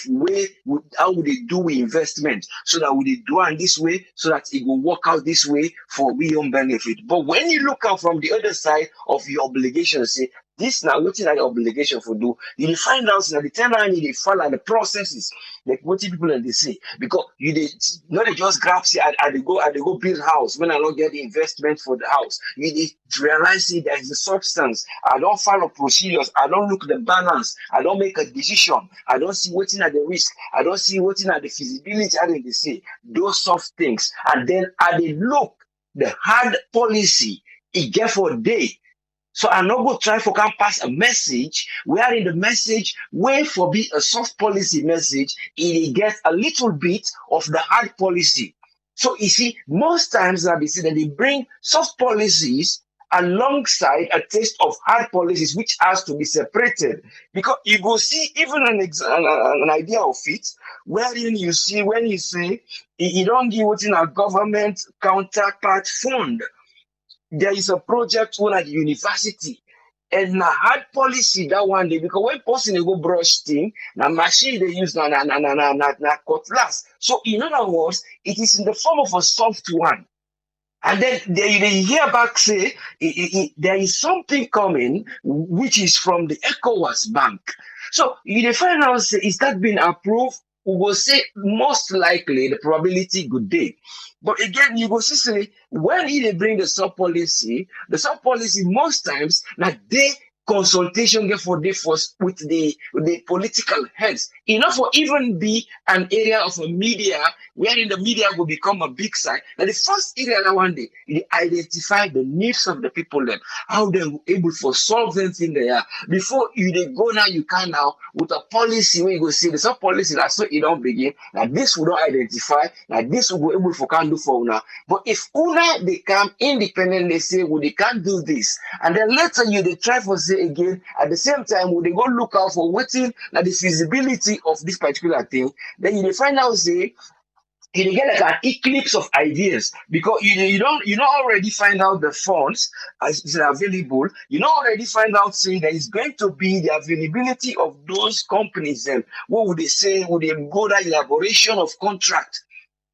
how would they do investment so that we do it this way so that it will work out this way for we own benefit. But when you look out from the other side of your obligation, say this now what is the obligation for do, you find out that the timeline they follow the processes like what people and they say because you did not just grab say I go build house when I don't get the investment for the house. You need to realize see there is a substance. I don't follow procedures, I don't look the balance, I don't make a decision, I don't see what's in at the risk, I don't see what's in at the feasibility, I they say those soft things, and then I they look the hard policy it get for a day. So I not go try for can pass a message where in the message where for be a soft policy message, it gets a little bit of the hard policy. So you see, most times that they say that they bring soft policies alongside a taste of hard policies, which has to be separated. Because you go see even an idea of it, wherein you see when you say you don't give what's in a government counterpart fund. There is a project one at the university and na hard policy that one day because when person they go brush thing, na machine they use na cutlass. So in other words, it is in the form of a soft one. And then they hear back say there is something coming which is from the ECOWAS bank. So you find out say is that been approved? We will say most likely the probability good day. But again, you go see say when they bring the sub policy most times like they consultation get for this with the political heads. Enough for even be an area of a media wherein the media will become a big side. Now the first area that one day they identify the needs of the people then, how they're able for solve them in there. Before you they go now, you can now with a policy where you go see the sub policy that's so it don't begin. Now this will not identify, now this will be able for can do for una. But if una they come independent, they say well they can't do this. And then later you they try for say again at the same time when they go look out for waiting at the feasibility of this particular thing, then you find out say you get like an eclipse of ideas because you don't already find out the funds as is available. You don't already find out saying there is going to be the availability of those companies. And what would they say? Would they go that elaboration of contract?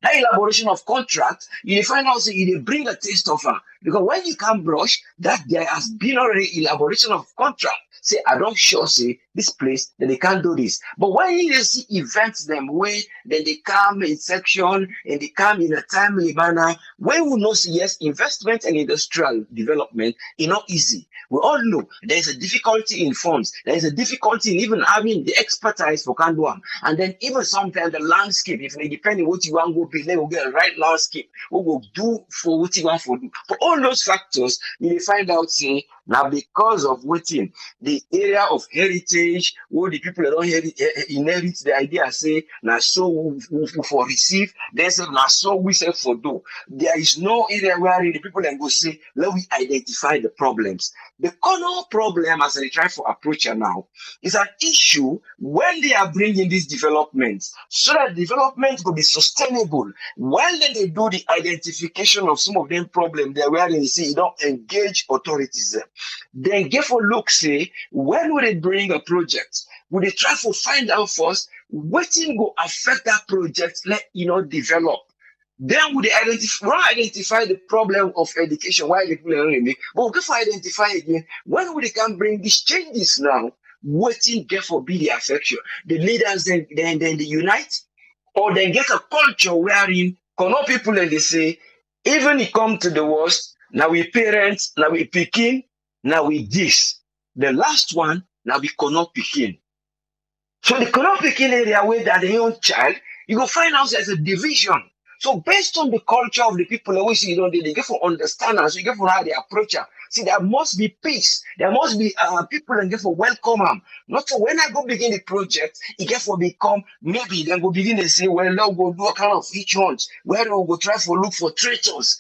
That elaboration of contract, you find out say you bring a taste of her because when you can brush that there has been already elaboration of contract. Say I don't sure say this place that they can't do this. But when you see events them way, then they come in section and they come in a timely manner, when we know say yes, investment and industrial development is not easy. We all know there is a difficulty in funds. There is a difficulty in even having the expertise for Kanduam. And then even sometimes the landscape, if they depend on what you want to go build, they will get a right landscape. We will do for what you want to do. For all those factors, you will find out say now because of waiting, the area of heritage, where the people that don't inherit the idea say, now so we for receive, they say, now so we say for do. There is no area where the people then go say, let we identify the problems. The core problem as they try to approach it now is an issue when they are bringing these developments so that development will be sustainable. While then they do the identification of some of them problems, they're where they say you don't engage authorities. Then get for look say when will they bring a project? Will they try to find out first what thing will affect that project? Let develop. Then would they identify the problem of education? Why the people are running? But we for identify again when would they can bring these changes now? Waiting get for be the affection. The leaders then they unite, or then get a culture wherein people and they say even it come to the worst. Now we parents, now we picking. Now with this, the last one, now we cannot begin. So the cannot begin area where that the young child, you go find out there's a division. So based on the culture of the people, always they get for understanding, so you get for how they approach her. See, there must be peace. There must be people and get for welcome them. Not so when I go begin the project, it get for become maybe then go begin to say, well, now go do a kind of each ones where we go try for look for traitors.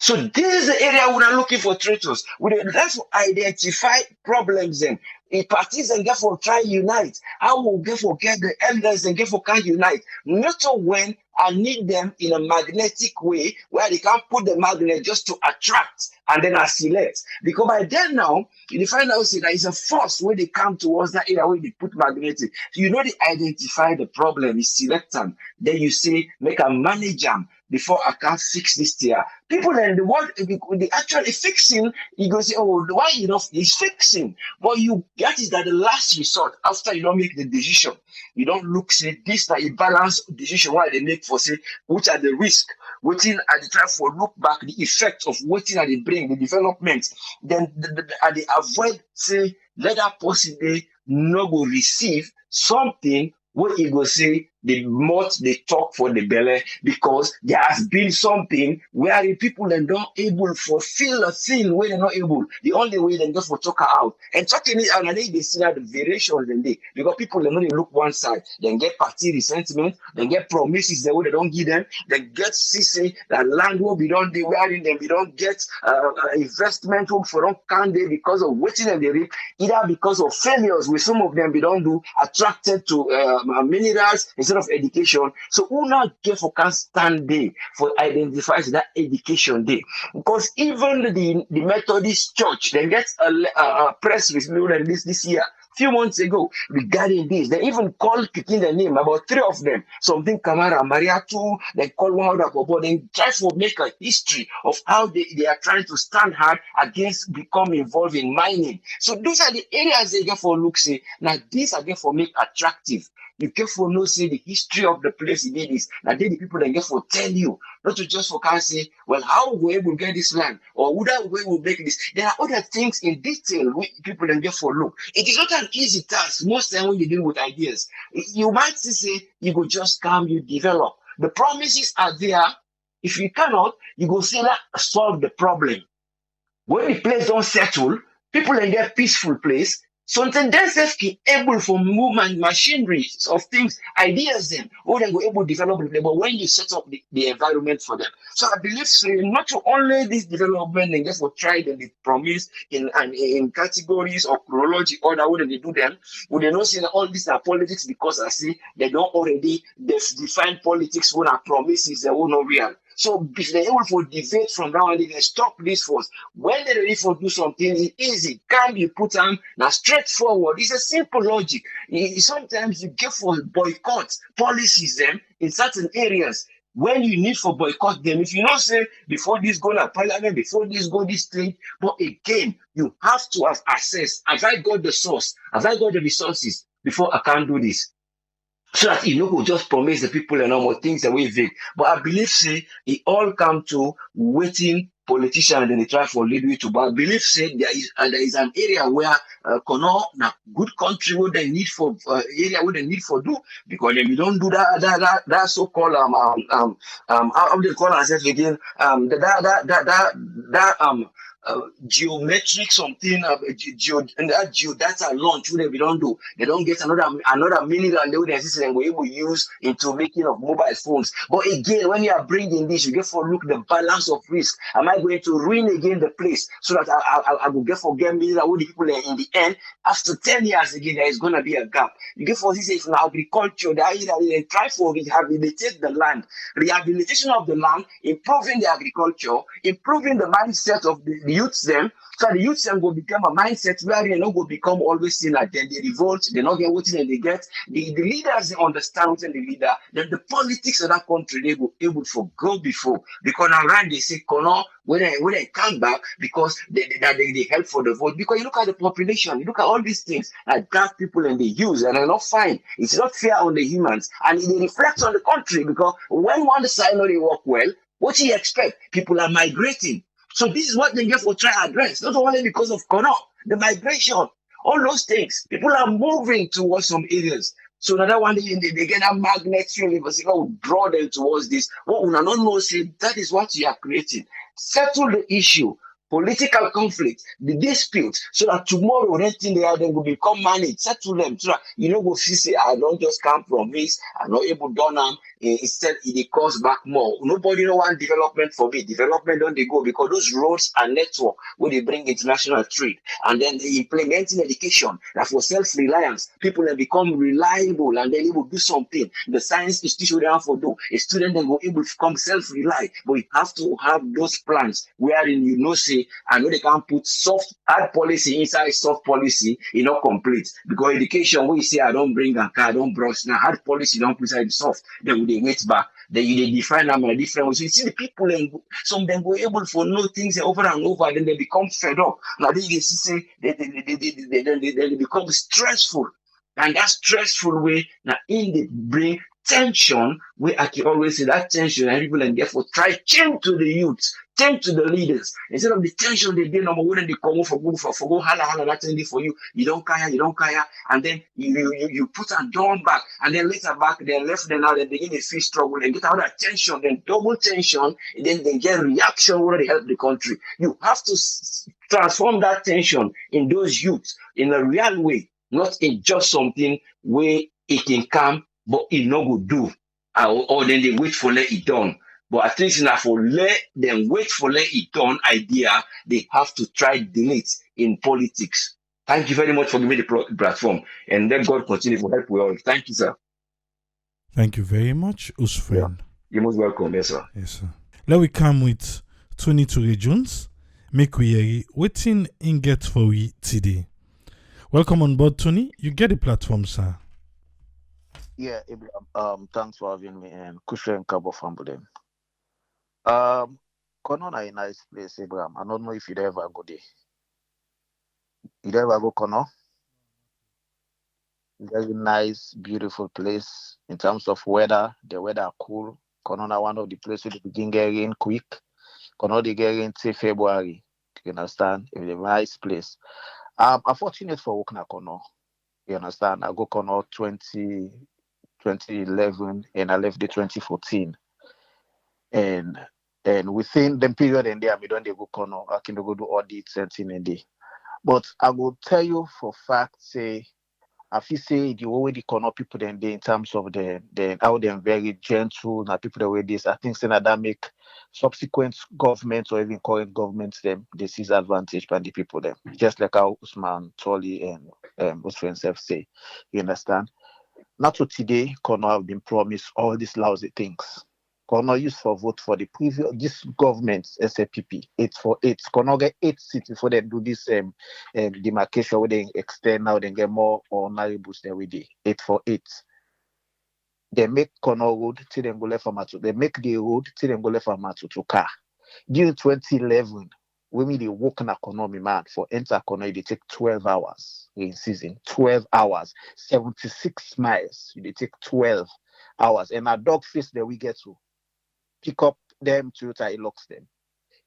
So this is the area we are looking for traitors. We have to identify problems then. The parties and get for try unite. I will get for get the elders and get for can unite. Not so when I need them in a magnetic way where they can put the magnet just to attract and then I select. Because by then now, you find out say there is a force where they come towards that area where they put magnetic. So you know they identify the problem, you select them. Then you say, make a manage them before I can fix this here. People in the world, they actually fixing, you go say, oh, why you know it's fixing? But you that is that the last resort after you don't make the decision. You don't look, say, this is a balanced decision why they make for say, which are the risk, waiting at the time for look back, the effect of waiting at the brain, the development, then they avoid, say, let that person they no go receive something where you go say the more they talk for the belly because there has been something where the people are not able to fulfill a thing where they're not able. The only way they just for talk out and talking it out and they see that the variations in they because people are not look one side, then get party resentment, then get promises that way they don't give them, then get CC that land will be done they wearing them, we don't get investment hope for don't can they because of waiting and they reap, either because of failures with some of them we don't do attracted to minerals instead of education. So who not get for can stand there for identify that education day because even the Methodist Church they get a press release this year few months ago regarding this. They even called picking the name, about 3 of them. Something Kamara, Mariatu, they call one other, but they try to make a history of how they are trying to stand hard against become involved in mining. So those are the areas they get for look, say, now these are get for make attractive. You get for no say the history of the place it is. Now they the people that get for tell you, not to just for can say, well, how we will get this land, or would that way will make this. There are other things in detail which people then get for look. It is not an easy task. Most time when you deal with ideas, you might say you go just come, you develop. The promises are there. If you cannot, you go say that solve the problem. When the place don't settle, people in their peaceful place, something themselves can able for movement, machinery of things, ideas them, or they go able to develop them. But when you set up the environment for them. So I believe so, not only this development and just for try them they promise in categories or chronology order when they do them, would they not say that all these are politics because I see they don't already define politics when are promises they will not real. So if they're able to debate from now and they can stop this force. When they're ready to do something, it's easy. Can be put on now straightforward. It's a simple logic. Sometimes you get for boycott policies them in certain areas. When you need for boycott them, if you not say before this go to parliament, before this go this thing, but again, you have to have access. Have I got the source? Have I got the resources before I can do this? So that you know go just promise the people and all more things that we vague. But I believe say it all come to waiting politicians and then they try for lead you to. But I believe say there is an area where Kono na good country where they need for area where they need for do because if you don't do that so called how they call ourselves again geometric something and that geodata launch where we don't do they don't get another mineral and they would exist and we will use into making of mobile phones. But again, when you are bringing this, you get for look the balance of risk. Am I going to ruin again the place so that I will get for game mineral with the people in the end after 10 years again there is going to be a gap. You get for this if now agriculture they try for rehabilitate the land, rehabilitation of the land, improving the agriculture, improving the mindset of the youths them, so the youths them will become a mindset where they not go become always seen like then they revolt, they not get what they get. The leaders they understand what the leader, then the politics of that country they go able to go before because around they say Kono when they come back because they help for the vote because you look at the population, you look at all these things like black people and they use and they're not fine. It's not fair on the humans and it reflects on the country because when one side not they work well, what do you expect? People are migrating. So this is what they get for try address, not only because of Kono, the migration, all those things. People are moving towards some areas. So another one day they get a magnet field, because draw them towards this. What we don't know, say that is what you are creating. Settle the issue. political conflict, the dispute, so that tomorrow anything they are then will become managed, settle them, so that you know go see say I don't just come from this, I'm not able to done them. Instead it costs back more. Nobody no want development for me. Development don't they go because those roads and network where they bring international trade and then they implementing education that for self-reliance, people then become reliable and then they will do something. The science institution they have for do a student then will able to become self-reliant, but you have to have those plans wherein you know say I know they can't put soft hard policy inside soft policy, not complete. Because education where you say I don't bring a car, I don't brush now hard policy don't put inside soft, then they wait back. Then you they define them in a different way. So you see the people and some of them go able for know things over and over, then they become fed up. Now then you see say they become stressful. And that stressful way now in the brain tension, where I can always say that tension and people and therefore try change to the youth, change to the leaders. Instead of the tension they did number one and they come for go hala that's thing for you. You don't care, and then you put a down back and then later back then left them out and they begin to feel struggle and get out of tension, then double tension, and then they get reaction where they help the country. You have to transform that tension in those youths in a real way, not in just something where it can come but it no go do, or then they wait for let it done. But at least now for let them wait for let it done idea, they have to try delete in politics. Thank you very much for giving me the platform, and let God continue to help we all. Thank you, sir. Thank you very much, Usfriend. You're most welcome, yes, sir. Yes, sir. Let we come with 22 Jones. Make we hear waiting in get for we today. Welcome on board, Tony. You get the platform, sir. Yeah, Abraham, thanks for having me and Kushen Kabo Fambudem. Kono na a nice place, Abraham. I don't know if you'd ever go there. You'd ever go Kono? Very nice, beautiful place. In terms of weather, the weather cool. Kono na one of the places that begin getting quick. Kono they get in till February. You understand? It's a nice place. I'm fortunate for working at Kono. You understand? I go Kono 2011 and I left the 2014. And within the period and there, I don't go Kono. I can go do audits and things and day. But I will tell you for fact, say, I feel say the way the Kono people then they in terms of the how they're very gentle, now people the way this, I think that make subsequent governments or even current governments them they seize advantage by the people them. Just like how Usman Tolly and Usman Self say. You understand? Not to today, Kono have been promised all these lousy things. Kono used for vote for the previous this government SAPP 8 Kono get 8 seats before they do this demarcation where they extend now they get more honorables than we did 8 They make Kono road till they go left from Matu. They make the road till they go left from Matu to car. During 2011, when they walk in economy man for enter Kono, they take 12 hours in season. 12 hours, 76 miles. They take 12 hours. And a dog face that we get to pick up them Toyota, it locks them.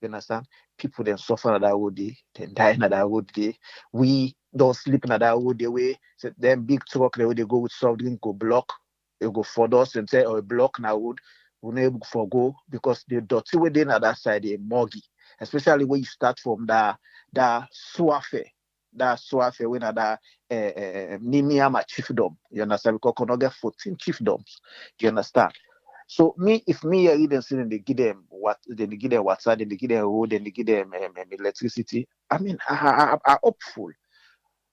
You understand? People then suffer on that road day, then die on that road day. We don't sleep on that road day way. So them big truck the way they go with soft drink go block. They go for us and say or block now road. We're not able to go because the dirty way they on that side they muggy. Especially when you start from that Swafe. That Swafe when that Niniama chiefdom. You understand? Because Kono get 14 chiefdoms. You understand? So if me reading saying they give them what, then they give them water, then they give them road, then they give them electricity. I mean, I'm hopeful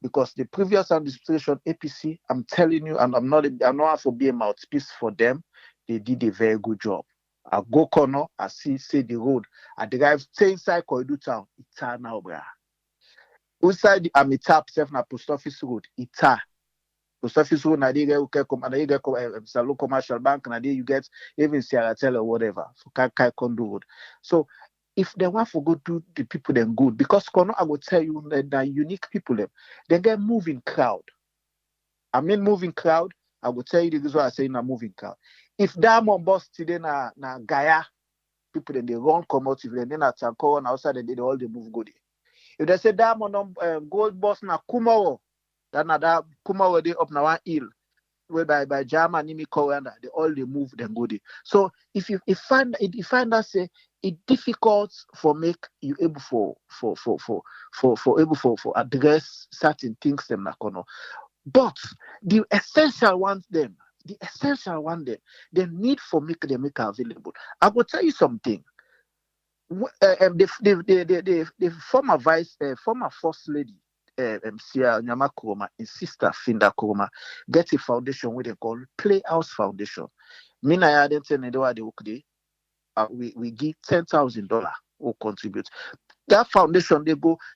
because the previous administration APC, I'm telling you, and I'm not for being mouthpiece for them. They did a very good job. I go Kono, I see the road, I drive stay inside Koidu town, it's now, bruh. Outside the Amitab self na post office road, it's post office road, na you get Salon Commercial Bank, na you get even Sierra Tel or whatever for Kai Kondo Road. So if they want to go to the people then good, because Kono, I will tell you that unique people them, they get moving crowd. I mean moving crowd, I will tell you the reason why I say na moving crowd. If Diamond boss today na Gaya, people then they run come out, if they na Tanko and outside they all they move good. If they say Diamond gold boss na Kumawo, that Kumawo they up na one hill. whereby by Jama, Nimi, Koranda, they move, then go there. So if you find that say it difficult for make you able for address certain things them na kono. But the essential ones them, they need for make them make available. I will tell you something. The former first lady, Sia Nyama Kuroma, and sister Finda Kuroma, get a foundation where they call Playhouse Foundation. Mina ya didn't say they work day. We give $10,000 who contribute. That foundation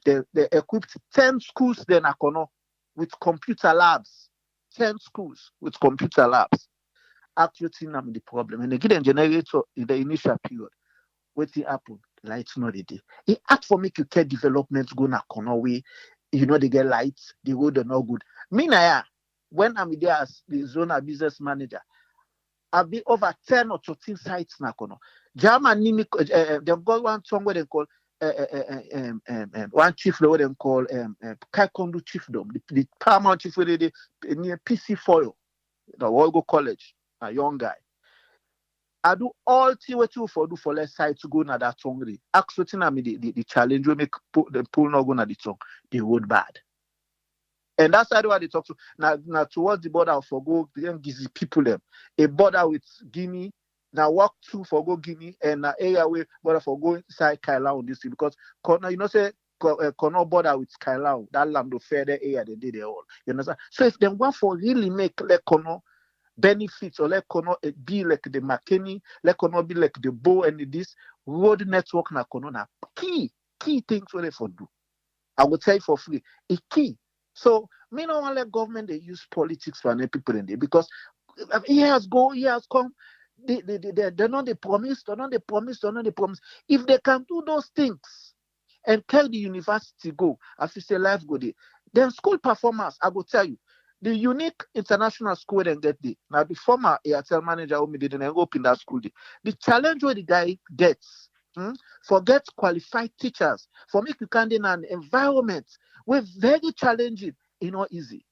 they equipped 10 schools then Akono with computer labs. 10 schools with computer labs. Actually, I'm the problem. And they get a generator in the initial period. What's happen? Lights not ready. It act for make you care development go na corner way. They get lights, the road are not good. Me na when I'm there as the zona business manager, I've been over 10 or 13 sites na corner. German nimi they've got one song where they call one chief what they call Kaikondu chiefdom, the paramount chief where they near PC Foil, the Wolgo College, a young guy. I do all T2 for less side to go na that hungry. Actually, the challenge we make the pool not go na the tongue, the road bad. And that's why they talk to now towards the border for go them gives people them a border with Guinea. Now walk through for go Guinea and area way border for go inside Kailao this thing because say Kono border with Kailao, that land of fair area they did it all. You understand? So if them want for really make like Kono benefits or let Kono be like the McKinney, let Kono be like the Bow and this road network na Kono na key things where they for do. I will tell you for free, a key. So me no want let government they use politics for any people in there because years come. They're not the promise. If they can do those things and tell the university go, as you say life go there, then school performance, I will tell you. The unique international school then get there. Now the former ARTL manager who didn't open that school there. The challenge where the guy gets, forget qualified teachers, for make you can in an environment where very challenging, easy.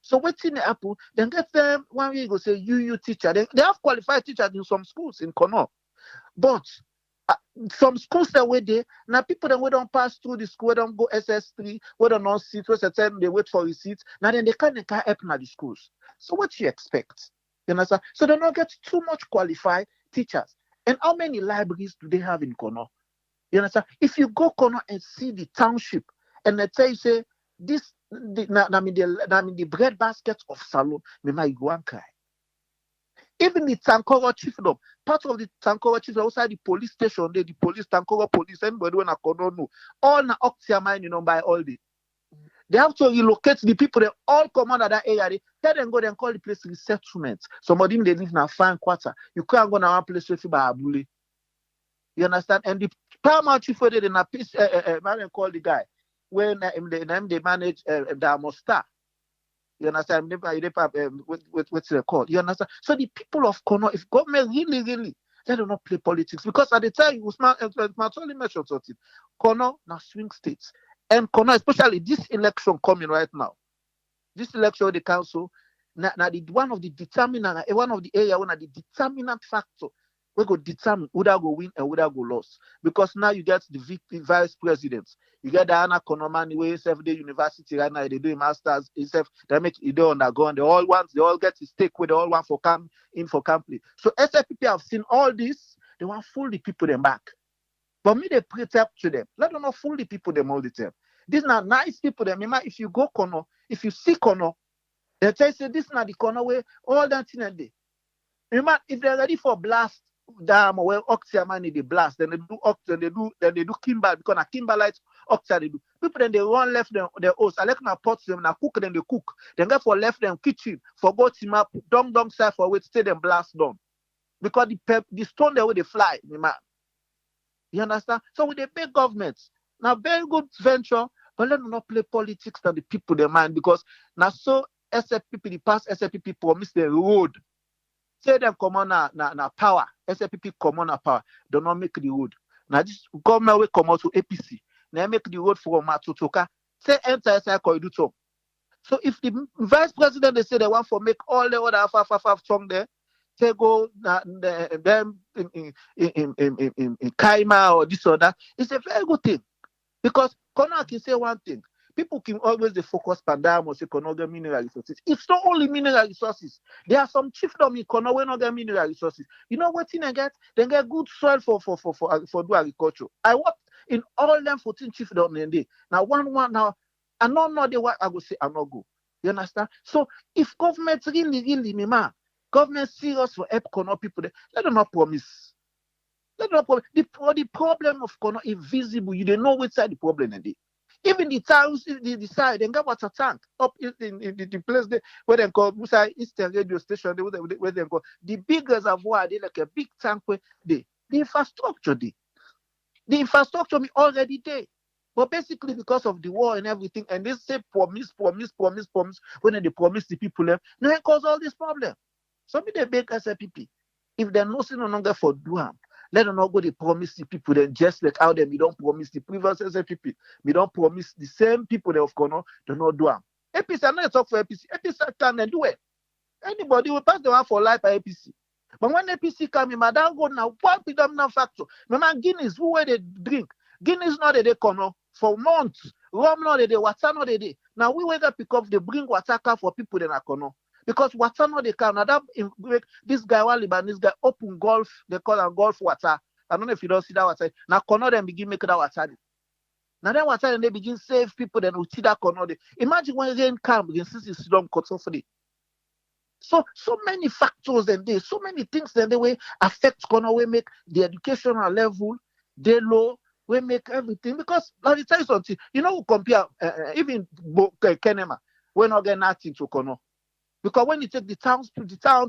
So what's in the apple, then get them one way you go say you teacher. They have qualified teachers in some schools in Kono. But some schools that way there, now people that we don't pass through the school, don't go SS3, we don't know seats, what's the time they wait for receipts, now then they can't help in the schools. So what do you expect? You understand? So they don't get too much qualified teachers. And how many libraries do they have in Kono? You understand? If you go Kono and see the township, and they tell you, say, this, the bread basket of Salon, me might go and cry. Even the Tankoro chiefdom, part of the Tankoro chiefdom outside the police station, the police, Tankoro police, anybody when I don't know, all na Oxia mine, by all day. They have to relocate the people, they all come out of that area. They tell them go and call the place resettlement. Somebody they live in a fine quarter. You can't go to one place with by a bully. You understand? And the paramount chief where they in a piece, man call the guy when they manage the Mostar. You understand? What's the call? You understand? So the people of Kono, if government really, they do not play politics because at the time, Usman only mentioned something. Kono now swing states, and Kono, especially this election coming right now, this election of the council, now one of the area one of the determinant factor we go determine who that go win and who that go lose. Because now you get the vice presidents. You get Diana Konomani, where day university right now, they do masters, they make it undergo, and they all get to stake with they all want for camp in for company. So SFPP have seen all this, they want to fool the people them back. But me, they protect to them. Let them not fool the people them all the time. These are nice people them. If you go Kono, if you see Kono, they tell you this is not the Kono way, all that thing and day. Remember, if they're ready for blast, dam where Oxia money they blast, then they do Kimber because na Kimber lights Oxia they do. People then they run left them their host. I like na pot them na cook then they cook. Then get for left them kitchen for go team up down side for wait stay them blast down. Because the stone there where they fly, man. You understand? So with the big governments, now very good venture, but let them not play politics to the people they mind because now so SFPP the past SFPP promise the road. Say them come on na power. SFPP come on na power. Do not make the road. Now this government will come out to APC. Now make the road from Matutoka. Say enter SI Koiduto. So if the vice president they say they want to make all the other half strong there, they go them in Kaima or this or that, it's a very good thing. Because Kono can say one thing. People can always they focus on or say Kono get mineral resources. It's not only mineral resources. There are some chiefdom in Kono where not get mineral resources. You know what thing they get? They get good soil for do agriculture. I worked in all them 14 chiefdom in day. Now one now I don't know the what I will say I'm not good. You understand? So if government really me man, government serious for help Kono people, let them not promise. Let them not promise. The problem of Kono is visible. You don't know which side the problem is. Even the towns, the side, they got water tank up in the place there, where they call Eastern Radio Station, where they call the big reservoir, they like a big tank where the infrastructure there. The infrastructure is already there. But basically because of the war and everything, and they say promise, when they promise the people them, now it cause all this problem. Some of the big SLPP, if they're not no longer for Duham, let them not go they promise the people then just like how them we don't promise the previous SLPP. We don't promise the same people that of Kono do not do them. APC, I'm not talk for APC. APC can do it. Anybody will pass the one for life by APC. But when APC come in, madam go now, one predominant factor. Remember Guinness, who where they drink? Guinness not they Kono for months. Rum not they, water not they. Now we whether pick up they bring water for people in Kono. Because water no they come. Now that this guy one Lebanese guy open golf, they call it golf water. I don't know if you don't see that water. Now Kono them begin make that water. Now that water and they begin save people, then we see that Kono. Imagine when rain come, you see it's long cut off for it. So many factors and they so many things that they will affect Kono, we make the educational level, they low, we make everything. Because let me tell you something, you know, we compare even Kenema, we're not getting nothing to Kono. Because when you take the town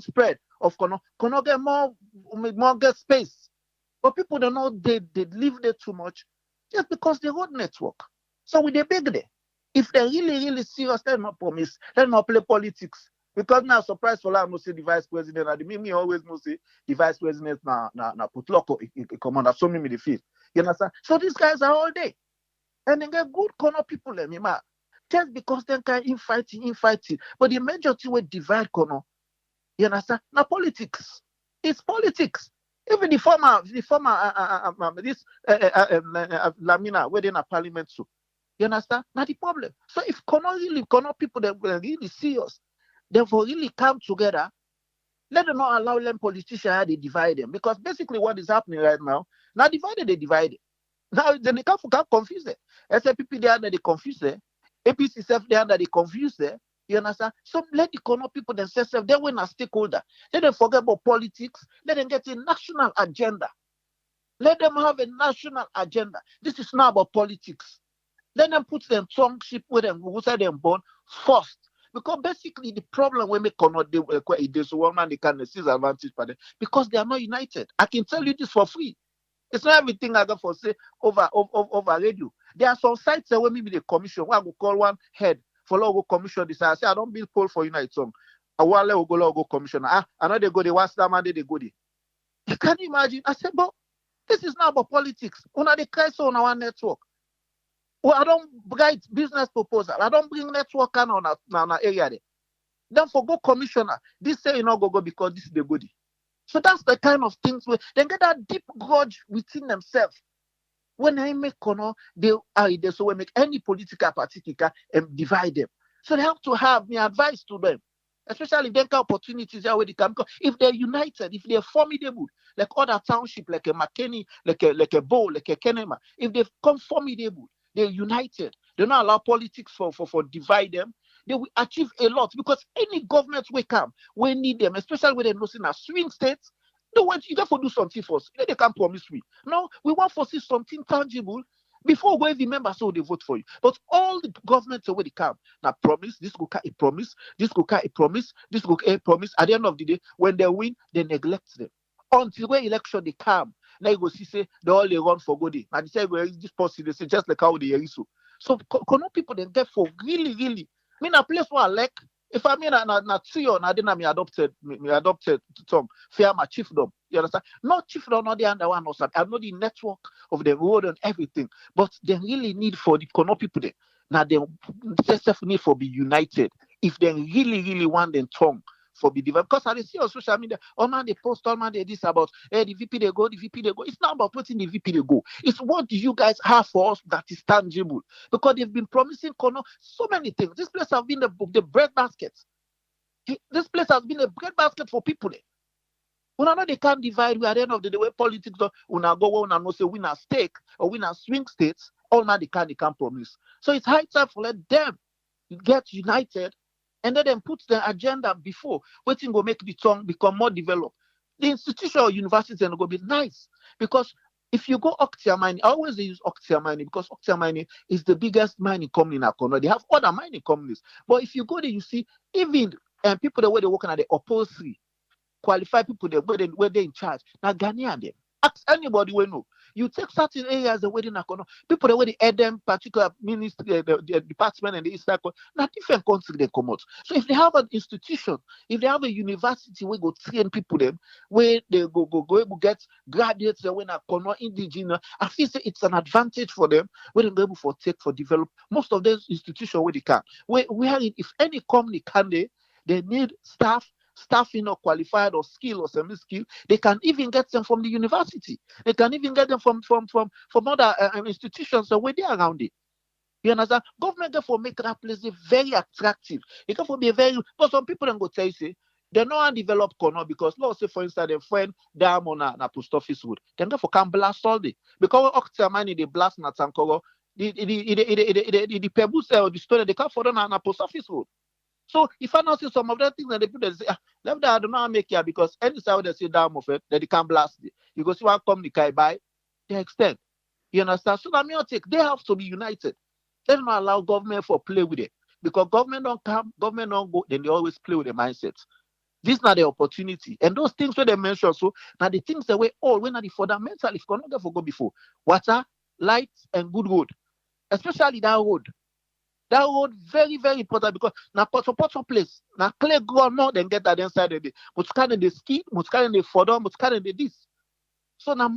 spread of Kono get more get space. But people don't know they live there too much just because they road network. So with the big there, if they're really serious, they're not promise, they're not play politics. Because now surprise for I'm say the vice president and me always must say the vice president na put lock commander so me the feel. You understand? So these guys are all day. And they get good Kono people let me man. Just because they can infighting. But the majority will divide Kono. You understand? Now politics. It's politics. Even the former Lamina, where they in a parliament too. You understand? Now the problem. So if Kono people that were really serious, they will really come together. Let them not allow them politicians to divide them. Because basically what is happening right now they divide. Now they can't confuse them. SLPP they confuse them. APC self there that they confuse there. You understand? So let the Kono people themselves, they win a stakeholder. Let them forget about politics. Let them get a national agenda. Let them have a national agenda. This is not about politics. Let them put them tongueship with them, who say them born first. Because basically the problem when they cannot do this one man they can seize advantage for them because they are not united. I can tell you this for free. It's not everything I got for say over radio. There are some sites where maybe the commission, where I will call one head for logo commission this. I say I don't build poll for United Song. I want to go logo commissioner. I know they go the one star man they go there. You can imagine. I said, but this is not about politics. Una the crisis on our network. Well, I don't write business proposal. I don't bring network on our area there. Then for go commissioner, this say you know go because this is the goodie. So that's the kind of things where they get that deep grudge within themselves. When I make Kono, they so we make any political party and divide them. So they have to have me advice to them, especially if they get opportunities where they can. If they're united, if they're formidable, like other township, like a McKinney, like a Bow, like a Kenema, if they come formidable, they're united. They don't allow politics for divide them. They will achieve a lot because any government will come, we need them, especially when they're losing a swing states. No, you got to do something for us. They can't promise we. No, we want to see something tangible before we remember so they vote for you. But all the governments already come. Now promise, this go a promise, this go a promise, this go a promise. At the end of the day, when they win, they neglect them. Until when election they come, now you go see say they all they run for good. And they say this policy, they say just like how they are so. So Kono people they get for really. I mean a place where I like if I mean na trio na didn't me adopted tongue fear my chiefdom. You understand? Not chiefdom, not the other one also. I know the network of the road and everything, but they really need for the Kono people there. Now they just need for be united if they really, really want them tongue for be developed. Because I see on social media, all man they post, all man they this about the VP they go, the VP they go. It's not about putting the VP they go. It's what do you guys have for us that is tangible? Because they've been promising Kono so many things. This place has been the bread basket. This place has been a bread basket for people. Una know they can't divide. We at the end of the day, where politics, una go, una no say win a stake or win a swing states. All now they can't promise. So it's high time for let them get united and let them put the agenda before waiting go make the tongue become more developed. The institution or university are going to be nice because if you go Octia mining, I always use Octia mining because Octia mining is the biggest mining company in Akono. They have other mining companies, but if you go there, you see even people the way they working at the opposite qualified people there where they in charge. Now Ghanaian them. Ask anybody we know. You take certain areas the way they Akono, people the way they head them particular ministry, the department and the East Coast, now different countries they come out. So if they have an institution, if they have a university where go train people them, where they go get graduates when Akono indigenous, I feel say it's an advantage for them where they go able for take for develop most of those institutions where they can. Where if any company can they need staff qualified or skill or semi-skill, they can even get them from the university. They can even get them from other institutions where they are around it. You understand? Government therefore make that place very attractive. It can be very, but some people don't go tell you say they know how to develop Kono because let's say for instance they find them on a post office road. Then therefore can blast all day. Because Octa money they blast na Tankoro, the pebbles or the stone they can't follow on a post office road. So if I not see some of the things that they put, they say, let that I do not make here because any side they say down of it, then they can blast it. You go see what come the kai by, they extend. You understand? So that means they have to be united. They don't allow government for play with it. Because government don't come, government don't go, then they always play with the mindsets. This is not the opportunity. And those things where they mention, so now the things that we all when are the fundamental if you not go before. Water, light, and good road. Especially that road. That road very, very important because now Poto place. Now clear ground more than get that inside of it. But kind of the ski, but kind of the further, but kind of the this. So now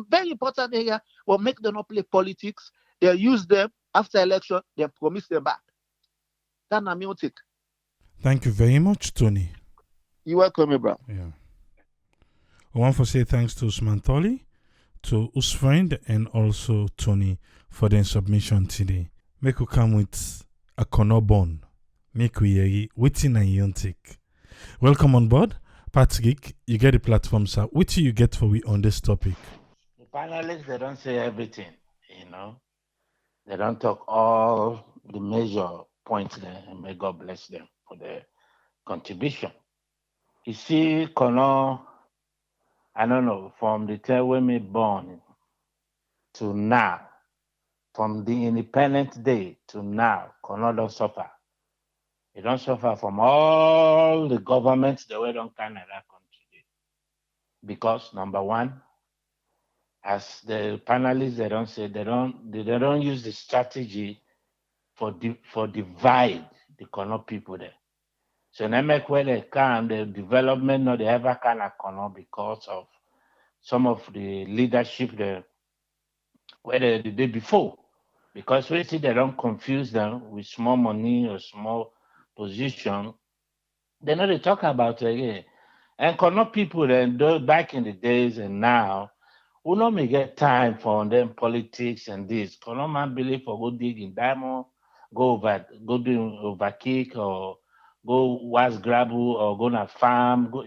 very important area will make them not play politics. They'll use them after election, they'll promise them back. That's not me take. Thank you very much, Tony. You're welcome, bro. Yeah. I want to say thanks to Usman Toli, to Usfriend, and also Tony for their submission today. Make we come with a Konobon. Make we hear waiting and you take. Welcome on board. Patrick, you get the platform, sir. What do you get for we on this topic? The panelists, they don't say everything, They don't talk all the major points there, and may God bless them for their contribution. You see, Kono, I don't know, from the time when me born to now, from the Independence Day to now, Kono don't suffer. They don't suffer from all the governments that we don't kind of that country. Because number one, as the panelists they don't say, they don't use the strategy for divide the Kono people there. So they make where they can, the development not they ever can Kono because of some of the leadership there where they did before. Because we see they don't confuse them with small money or small position. They know they talk about it again. And Kono people then back in the days and now, we don't may get time for them politics and this. Kono man believe for go dig in diamond, go do overkick or go was gravel or go na farm, go,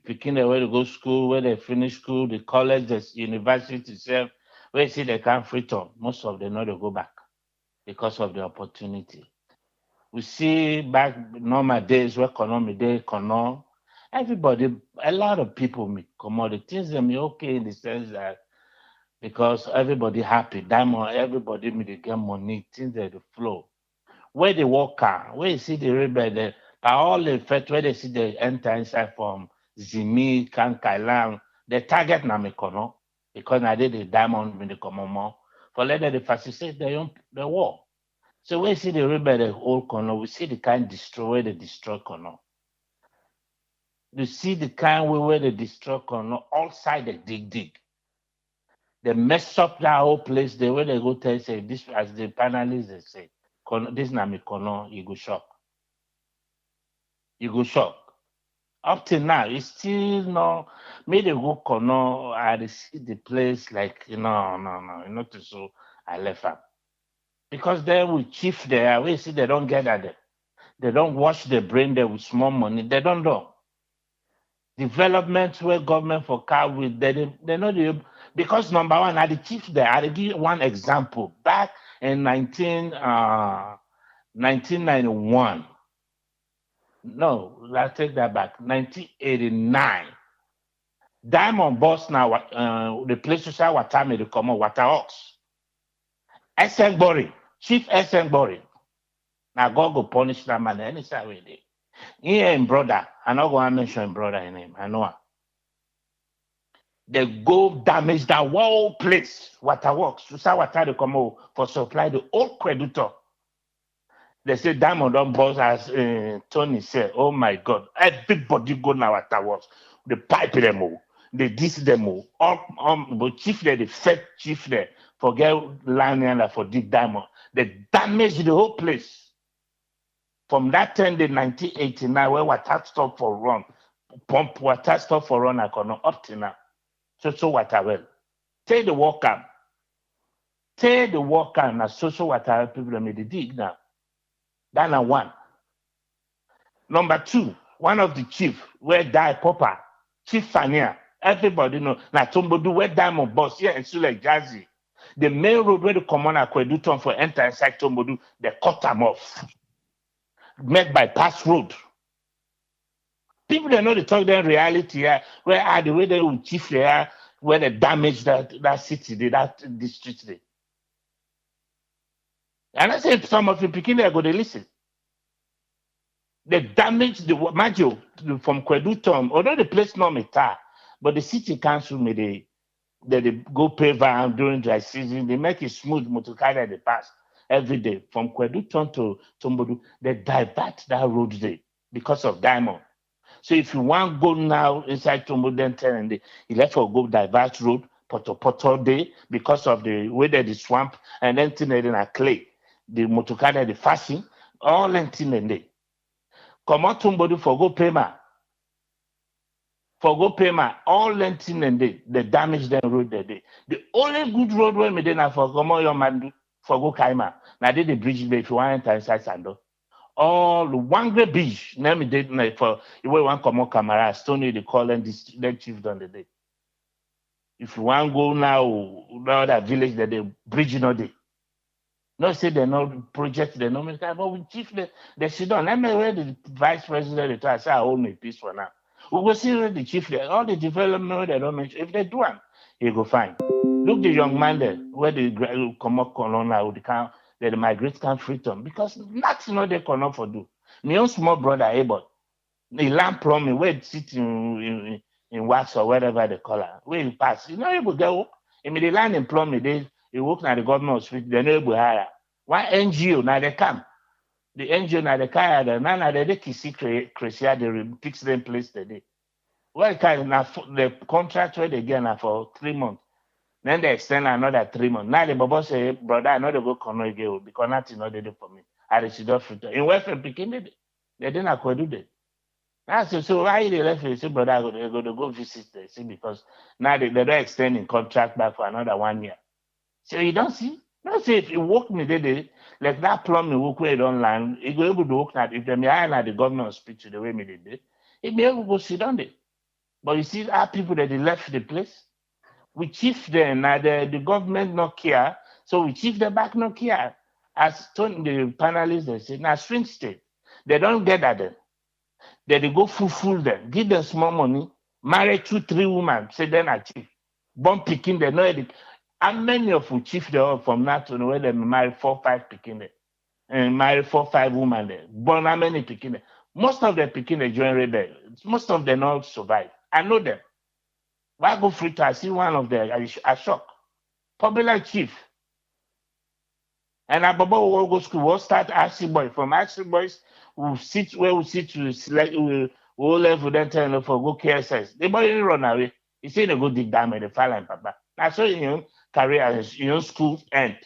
picking the way to go school, where they finish school, the college, the university itself, where see they can't free turn. Most of them know they go back because of the opportunity. We see back normal days where economy day, everybody, a lot of people may come out. The things that may okay in the sense that because everybody happy, diamond, everybody may get money, things that flow. Where they walk out, where you see the river, by all the effect, where they see the enter inside from Zimi, Kankailang, the target na Mekono, because I did the diamond with the common for later they facilitate the war. So we see the river, the whole Kono, we see the kind destroy they destroy Kono. You see the kind where they destroy Kono, all side they dig. They mess up that whole place, the way they go tell say this as the panelists they say. this na me kono, you go shock. You go shock. Up till now, it's still no. Me they go kono. I see the place like no. You know to so I left am because then we chief there. We see they don't get at them. They don't wash their brain there with small money. They don't know. Development where government for car with they know the because number one at the chief there. I give you one example. Back in 1991. No, let's take that back. 1989. Diamond Boss now the place to say water me to come on water ox. Esengbori, Chief Esengbori. Now God go punish that man any side with it. He ain't brother. I'm not gonna mention him brother in him. I know him. They go damage that whole place, waterworks, to say water to come out for supply the old creditor. They say Diamond don't boss as Tony said, oh my God, everybody go now waterworks. They pipe them all. They diss them all. But chief there, the fed chief there, forget land for deep diamond. They damage the whole place. From that time, the 1989, where water stop for run, pump water stop for run, I cannot up to now. So water well. Take the worker. Take the worker and social water people may dig now. That's one. Number two, one of the chief where die Papa, Chief Fania. Everybody know. Now Tombodu where Diamond Boss here and Sule Jazzy. The main road where the common aqueduct for enter inside Tombodu, they cut them off. Made by pass road. People they know they talk their reality here, where are the way they will chief there, where they damage that city, that district there. And I said some of the picking there go they listen. They damage the Majo from Kwedutom, although the place not metal, but the city council may they go pave around during dry season, they make it smooth motorcar they pass every day from Kwedutom to Tombodu. They divert that road there because of diamond. So if you want go now inside Tombodu, then tell them you left for go divert road, poto day because of the way that the swamp and then thing in a clay, the motorcar they fasten, all thing in there. Come on, Tombodu for go payment. For go payment, all lentin and they damage them road they. The only good road where me then for come on your man for go Kaima. Now they the bridge there if you want to enter inside Sando. All one great bridge. Now me did for you want come on camera Stony they call them this chief done the day. If you want go now that village that the bridge not there. No say they no project they no make but we chief they sit down. Let me where the vice president they say I hold me peace for now. We will see the chief there. All the development they don't mention. If they do one, he go fine. Look the young man there where they come up corona with the migrate can't freedom because nothing no they cannot for do. My own small brother able. The lamp plumbing where it sit in wax or whatever they call it. Where he pass. You know able go. In the land in plumbing they work at the government hospital, they no able hire. One NGO now they come. The NGO now they carry them. Now they kissy crazy they fix them place today. Well, the contract where they get now for 3 months. Then they extend another 3 months. Now the Baba say, brother, I know they go Kono again because nothing not they do for me. I should not fit. In Western Peking, they didn't acquire it. Now so why they left you? Say, brother, I go visit them. See, because now they don't extend in contract back for another 1 year. So you don't see? Don't say if you work me they like that plumbing work where you don't land, you go able to work that if them hire the government speak to the way me did, it be able to go sit down there. But you see our people that they left the place. We chief them now the government not care, so we chief them back not care. As told the panelists they say, now swing state, they don't get at them. They go fool them, give them small money, marry 2-3 women, say then I chief. Born picking they know it. How many of you chief there from now to where they marry 4-5 picking there? And marry 4-5 women there. Born how many picking there? Most of them picking the join there. Most of them not survive. I know them. Why go free to I see one of them? I shock. Popular chief. And Ababa will go school. We'll start RC boy. From RC boys, we'll sit where we sit to select. We'll level then tell them for go KSS. The boy didn't run away. He said they go dig down and they fall and papa. That's so career, school end.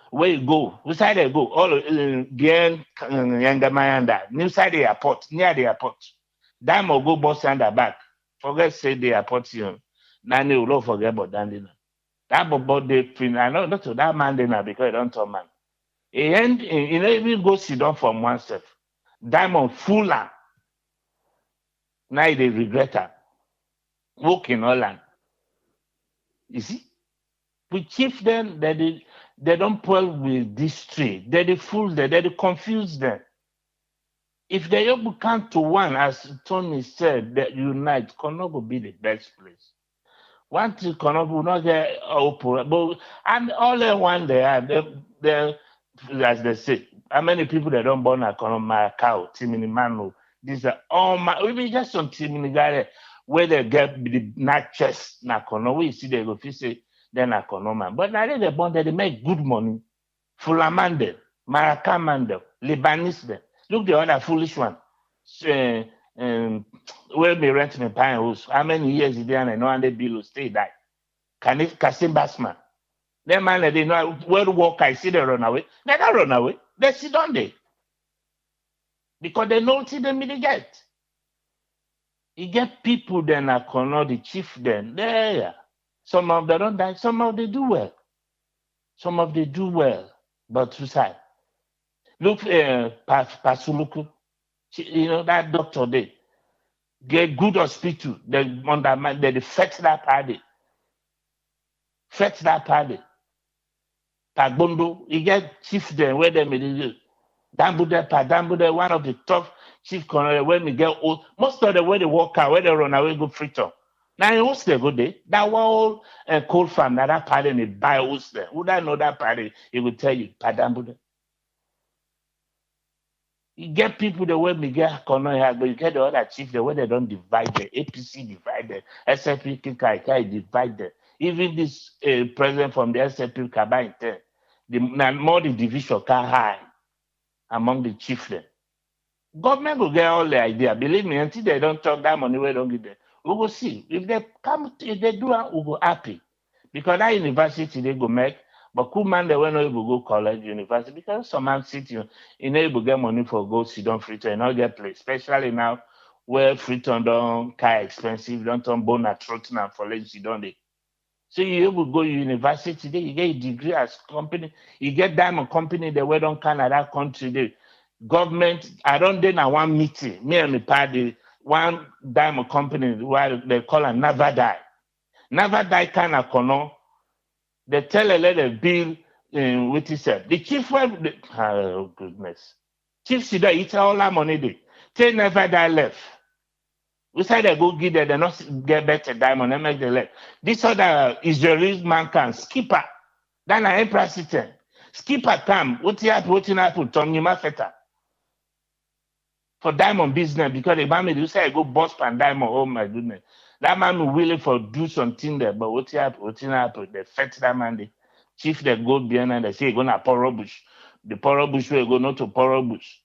Where you go? Which side they go? All again, younger man that new side the airport, near the airport. Dime or go bus and the back. Forget say the airport you. Nanny will not forget about that. That about the fin. I know not to that man dinner because I don't tell man. He end, you know, even go sit down from oneself. Diamond full land. Now they regret her. Walking all land. You see? We chief them that they don't pull with this tree. They fool them, they confuse them. If they able come to one, as Tony said, that unite, Kono will be the best place. One thing Kono will not get open, but and all the one they are, they as they say, how many people that don't born a Kono my cow, Timini Manu. These are all my we just some Timini guy where they get the not chest na Kono. We see they go say then a Kono man. But now they born they make good money. Fulamande, Marakamande, Lebanese. Look the other foolish one. Where me rent me pine house. How many years is there and no under bill will stay that? Can it Kasim Basman? Them man they know where to walk, I see they run away. They don't run away. They sit on there. Because they know see them they get. You get people then are called the chief then. There. Some of them don't die, some of them do well. Some of them do well. But to say, look, Pasuluku, you know, that doctor there, get good hospital, they undermine, they fetch that party. Fetch that party. Pagbondo, you get chief there, where they made it. Dambude, one of the top chief colonel, when we get old, most of the way they walk out, where they run away, go Freetown. Now, in Ulster, go there. That one coal farm, that party, and they buy Ulster. Would I know that party? He will tell you, Padambude. You get people the way we get colonel, but you get the other chief the way they don't divide the APC divided, SFP Kikai divided. Even this president from the SFP Kabai, the more the division can high among the chiefs. Government will get all the idea. Believe me, until they don't talk that money, we don't get them. We will see. If they come, if they do it, we will happy. Because that university they go make, but cool man, they will not able to go college, university, because some man sit you know, able to get money for go sit down Freetown and not get place. Especially now, where Freetown don't kind expensive, don't turn bone at Trottenham for let's sit down there. So you able to go to university there, you get a degree as company, you get diamond company, they were don't Canada country there. Government, I don't do now one meeting, me and the party, one diamond company, why they call a Navadai. Navadai kind of kono. They tell a little bill what he said. The chief oh goodness. Chief should eat all that money there. They never die left. We say they go get there, they not get better diamond, they make the left. This other Israeli man can skipper. Then I ain't president. Skipper come, what happened, Tommy Mafeta. For diamond business, because the man you say I go boss pan diamond, oh my goodness. That man will willing for do something there, but what happened? They fetch that man, the chief they go behind and they say gonna pour bush. The pour bush will go not to pour bush.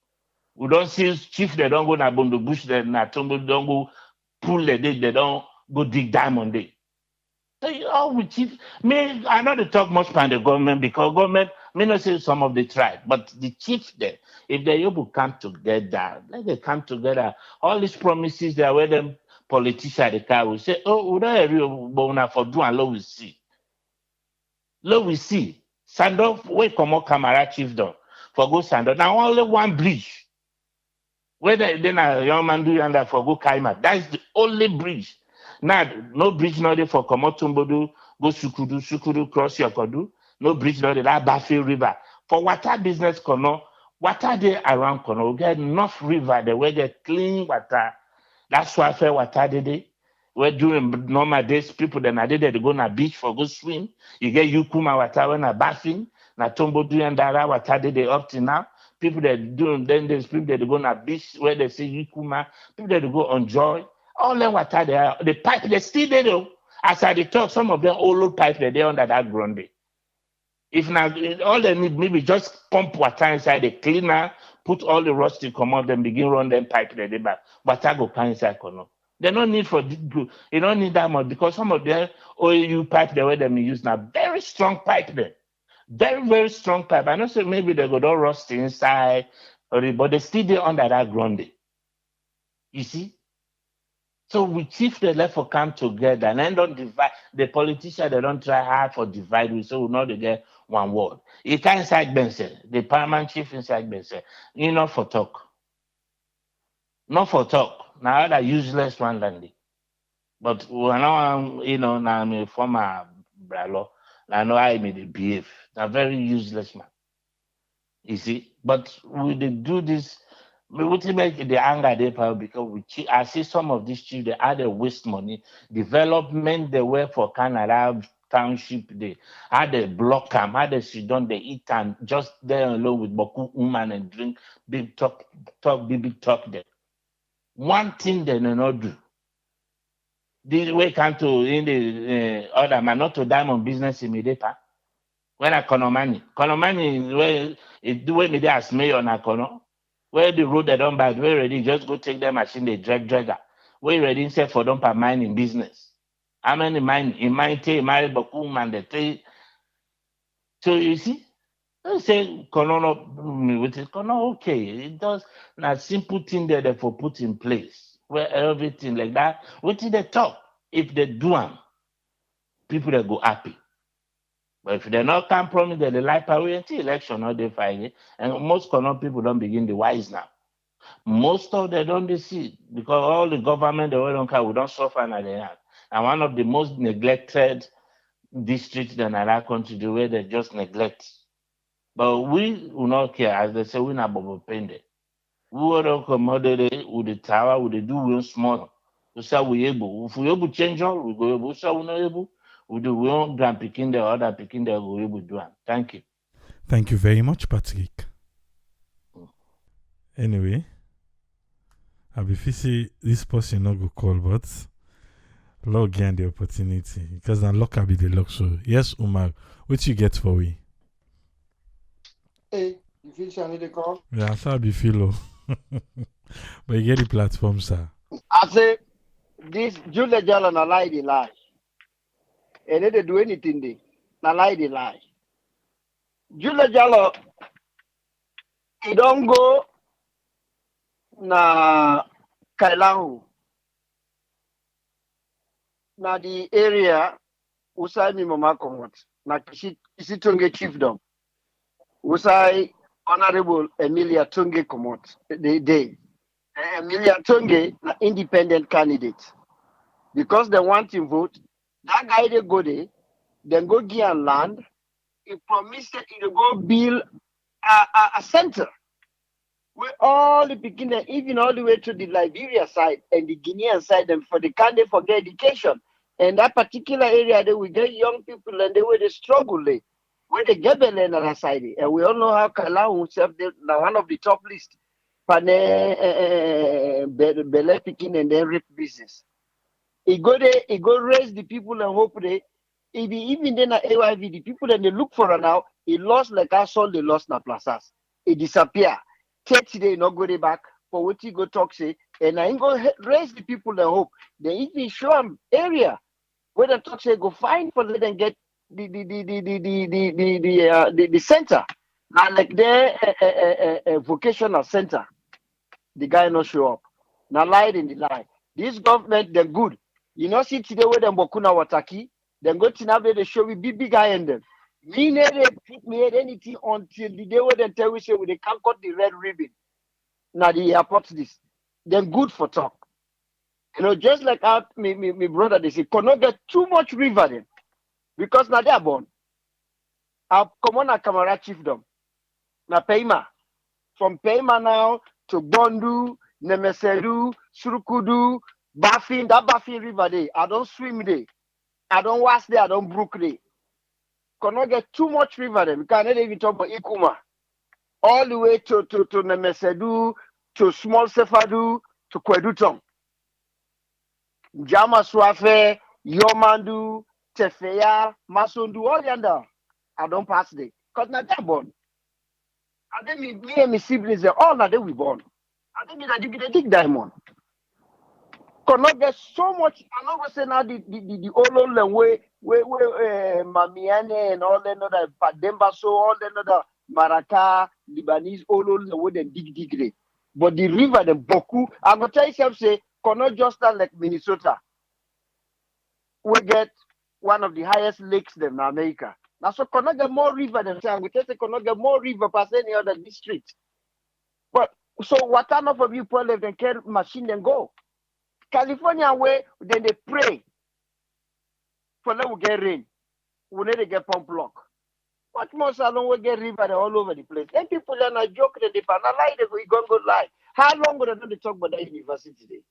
We don't see chief they don't go na bondo bush, they na tumble don't go pull the day, they don't go dig diamond day. So you all with chief. Me, I know they talk much about the government because government may not say some of the tribe, but the chief there, if they able to come together, let them come together. All these promises there where them politicians the car will say, oh, we don't for do and low we see. Low we see. Sando, wait come on camera chief down for go Sando. Now only one bridge. Whether then a young man do under for go Kaima. That's the only bridge. Now, no bridge not there for Komotumbodu, go Sukudu, cross your Kodu. No bridge not there, that Bafi River. For water business, Kono, water there around Kono, we get enough river, the way they clean water. That's why fair water they. We're doing normal days, people then are there, they go na beach for go swim. You get Yukuma water when a bathing, na Tombodu and Dara water they up to now. People that do, then there's people that go na beach where they say Yukuma, people that go enjoy. All the water there, the pipe they still there though. As I talk, some of them old pipe they're under that ground there. If now all they need maybe just pump water inside the cleaner, put all the rusty come out, then begin run them pipe there, but water go come inside kono. They don't need for you don't need that much because some of them OAU pipe the way them use now very strong pipe there. Very, very strong pipe. I know say maybe they go don't rust inside, but they still there under that ground. You see? So we chief the left for come together and then don't divide the politician, they don't try hard for divide we so we know they get one word. It can inside Bense, the paramount chief inside Bense. You know for talk. Not for talk. Now that useless one landing. But when I'm, now I'm a former bralo, I know I made a behave. A very useless man. You see? But we they do this, we would make the anger they power because I see some of these children they they waste money. Development they were for Canada township they had they block them, had they sit down, they eat and just there alone with Boku woman and drink big big talk there. One thing they do not do. This way come to in the other man not to diamond business immediately. When I Konomani where it do when they as mayor na Kono, where the road they don't buy, where ready just go take their machine, they dragger. Where ready say for them per mining business. How many mine in mine take my boku man they take. So you see, they say Kono no with it Kono okay. It does not simple thing there they for put in place where everything like that. What did they talk? If they do them, people they go happy. But if they not can promise that they like power until election, not they find it. And most Kono people don't begin the wise now. Most of them don't see because all the government they don't care, we don't suffer now they have. And one of the most neglected districts in our country, the way they just neglect. But we will not care, as they say, we not bubble pende. We will accommodate with the tower, with the do real small. We say we able. If we able change all, we go able. We say we not able. We do we own grand picking the other picking the we able do. Thank you. Thank you very much, Patrick. Anyway, I'll be see this person not go call, but Lord gain the opportunity because now luck will be the luck. So yes, Umar, what you get for we? Hey, you feel shiny the call? Yeah, so I'll be feel but you get the platform, sir. I say this Juldeh Jalloh na lie the lie. And they do anything they na lie the lie. Juldeh Jalloh he don't go na Kailangu. Na the area usai mi mama komot. Na kisi tonge chiefdom. Usai Honorable Emilia Tunge komot. The day. Emilia Tunge na independent candidate. Because they want him vote, that guy they go there, then go give him land. He promised that he will go build a center where all the beginner, even all the way to the Liberia side and the Guinean side, and for the candidate for their education. And that particular area, they will get young people and they will struggle there. Where they get the land on that side. And we all know how Kalau himself, now one of the top list. Bele picking and then rape business. He go there, he go raise the people and hope they even then at AYV, the people that they look for her now, he lost like I saw they lost na plazas. He disappear. 30 days not go there back for what he go talk say, and I ain't go raise the people and hope. They even show them area where the talk say go find for them and get the center. Now like their vocational center. The guy not show up. Now lied in the lie. This government, they're good. You know, see today where them Bokuna Wataki, then go to now they show me big guy in them. Me never put me at anything until the day where they tell we say they can't cut the red ribbon. Now the airport this. Then good for talk. You know, just like how me brother they say, cannot get too much river then. Because now they are born. I'll come on a camera chiefdom. Now Payma. From Payma now to Bondu, Nemesedu, Surukudu, Baffin, that Baffin River there. I don't swim there. I don't wash there. I don't brook there. Cannot get too much river there. We cannot even talk about Ikuma. All the way to Nemesedu, to Small Sefadu, to Kwedutom. Jama Swafe, Yomandu, Tefeya, Masondu, all yonder. I don't pass there. Because not that born. And then me and my siblings, they're all that we born. I think that they dig diamond. Cannot get so much. I'm not going to say now the Olol way Mamiane and all the other Padembaso, all the other Maraka, Libanese, all the way they dig there. But the river, the Boku, I'm gonna tell you say, cannot just stand like Minnesota. We get one of the highest lakes in America. Now, so cannot get more river than time. We say cannot get more river past any other district. But so what kind of people if they carry machine and go? California way, then they pray for them to get rain. We need to get pump block. What more salon we get river all over the place? And people are not joking, they are not lie, they go lie. How long would they talk about that university today?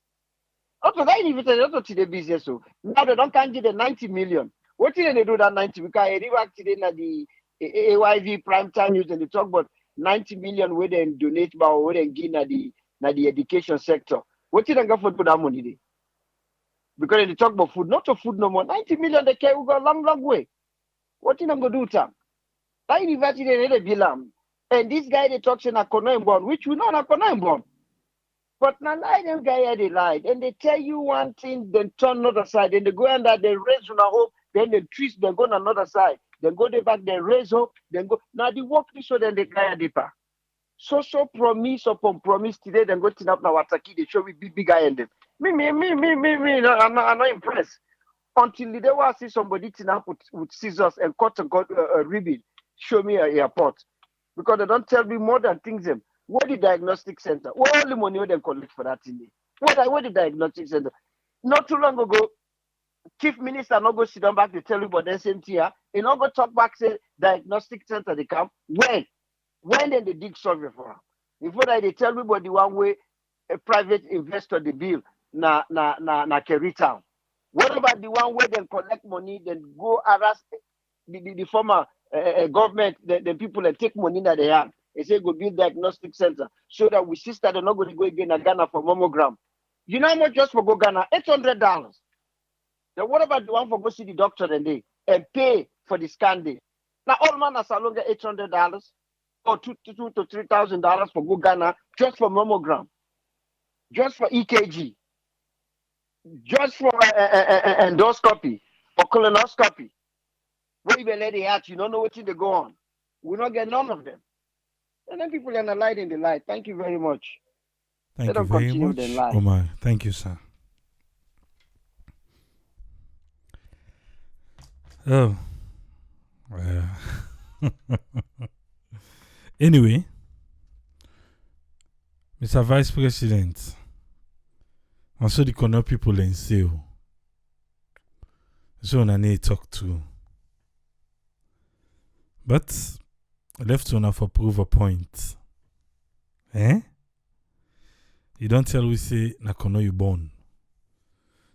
Also, that university also today business. So now they don't can't give the 90 million. What did they do that 90? Because I read today na the AYV prime time news and they talk about 90 million where they donate by where they give na the education sector. What did they go for that money there? Because they talk about food, not for food no more. 90 million they can go a long way. What did they go do tam? That university they need a bill. And this guy they talks in a born, which we know na born. But now them guy they lied. And they tell you one thing, then turn another side. Then they go under, they raise on a hope, then they twist, they go on another side. Then go there back, they raise hope, then go. Now they walk this way, then they guy deeper. So promise upon promise today, then go tin up now Wataki, they show me big guy in them. Me, no, I'm not impressed. Until they will see somebody tin up with scissors and cut a ribbon, show me a airport. Because they don't tell me more than things them. What the diagnostic center? What all the money they collect for that thing? What the diagnostic center? Not too long ago, chief minister not go sit down back to tell you about the SNTR. He not go talk back say diagnostic center they come. When then they dig survey for them? Before that they tell me about the one way a private investor the bill na Kerry Town. What about the one where they collect money then go harass the former government, the people that take money that they have? They say go build diagnostic center so that we sister they're not going to go again to Ghana for mammogram. You know how much just for go Ghana? $800. Then what about the one for go see the doctor and pay for the scan day? Now all man as long get $800 or $2,000 to $3,000 for go Ghana just for mammogram, just for EKG, just for endoscopy or colonoscopy. Where you let the heart, you don't know what they go on. We don't get none of them. And then people are light in the light. Thank you very much. Thank you very much, Omar. Thank you, sir. Oh. Anyway, Mr. Vice President, I saw the corner people in sale. So I need to talk to. But left one for prove a point. You don't tell we say na kono you born.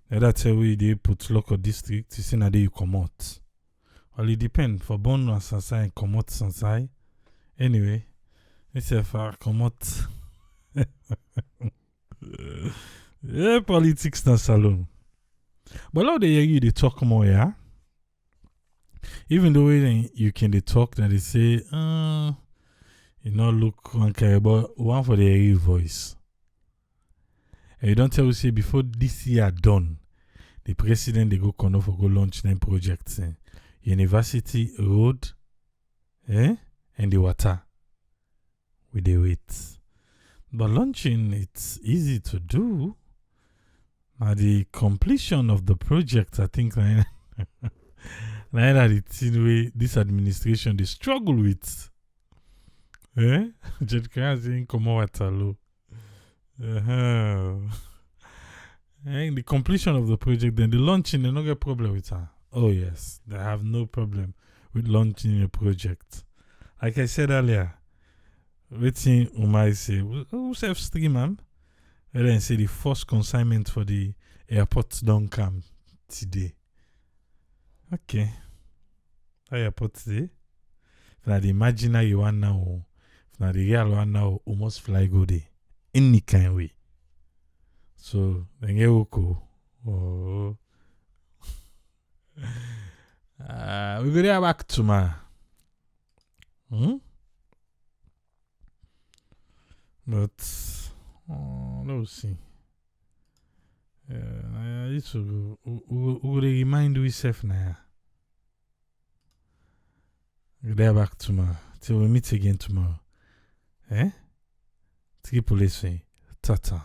The other tell we they put local district, you say na day you come out. Well, it depend. For born was Sansai and come out Sansai. Anyway, it's a far come out. Yeah, politics na salon. But now they hear you they talk more, yeah? Even the way you can they talk, that they say, you know, look one care, but one for the real voice. And you don't tell us say before this year done, the president they go come for go launch them projects, university, road, and the water. We they wait. But launching it's easy to do. Now the completion of the project, I think neither the thing way this administration they struggle with. Just can't say come water low. And the completion of the project, then the launching, they don't get problem with her. Oh yes, they have no problem with launching a project. Like I said earlier, waiting Umar say, who self stream man? And then say the first consignment for the airport don't come today. Okay. Airport today. If not the imaginary one now, if not the real one now, almost fly go there. Any kind of way. So, then you go. Oh. We go there back tomorrow. But, let's see. I need to remind ourselves now. We'll be back tomorrow. Till we meet again tomorrow. Eh? Three police. Tata.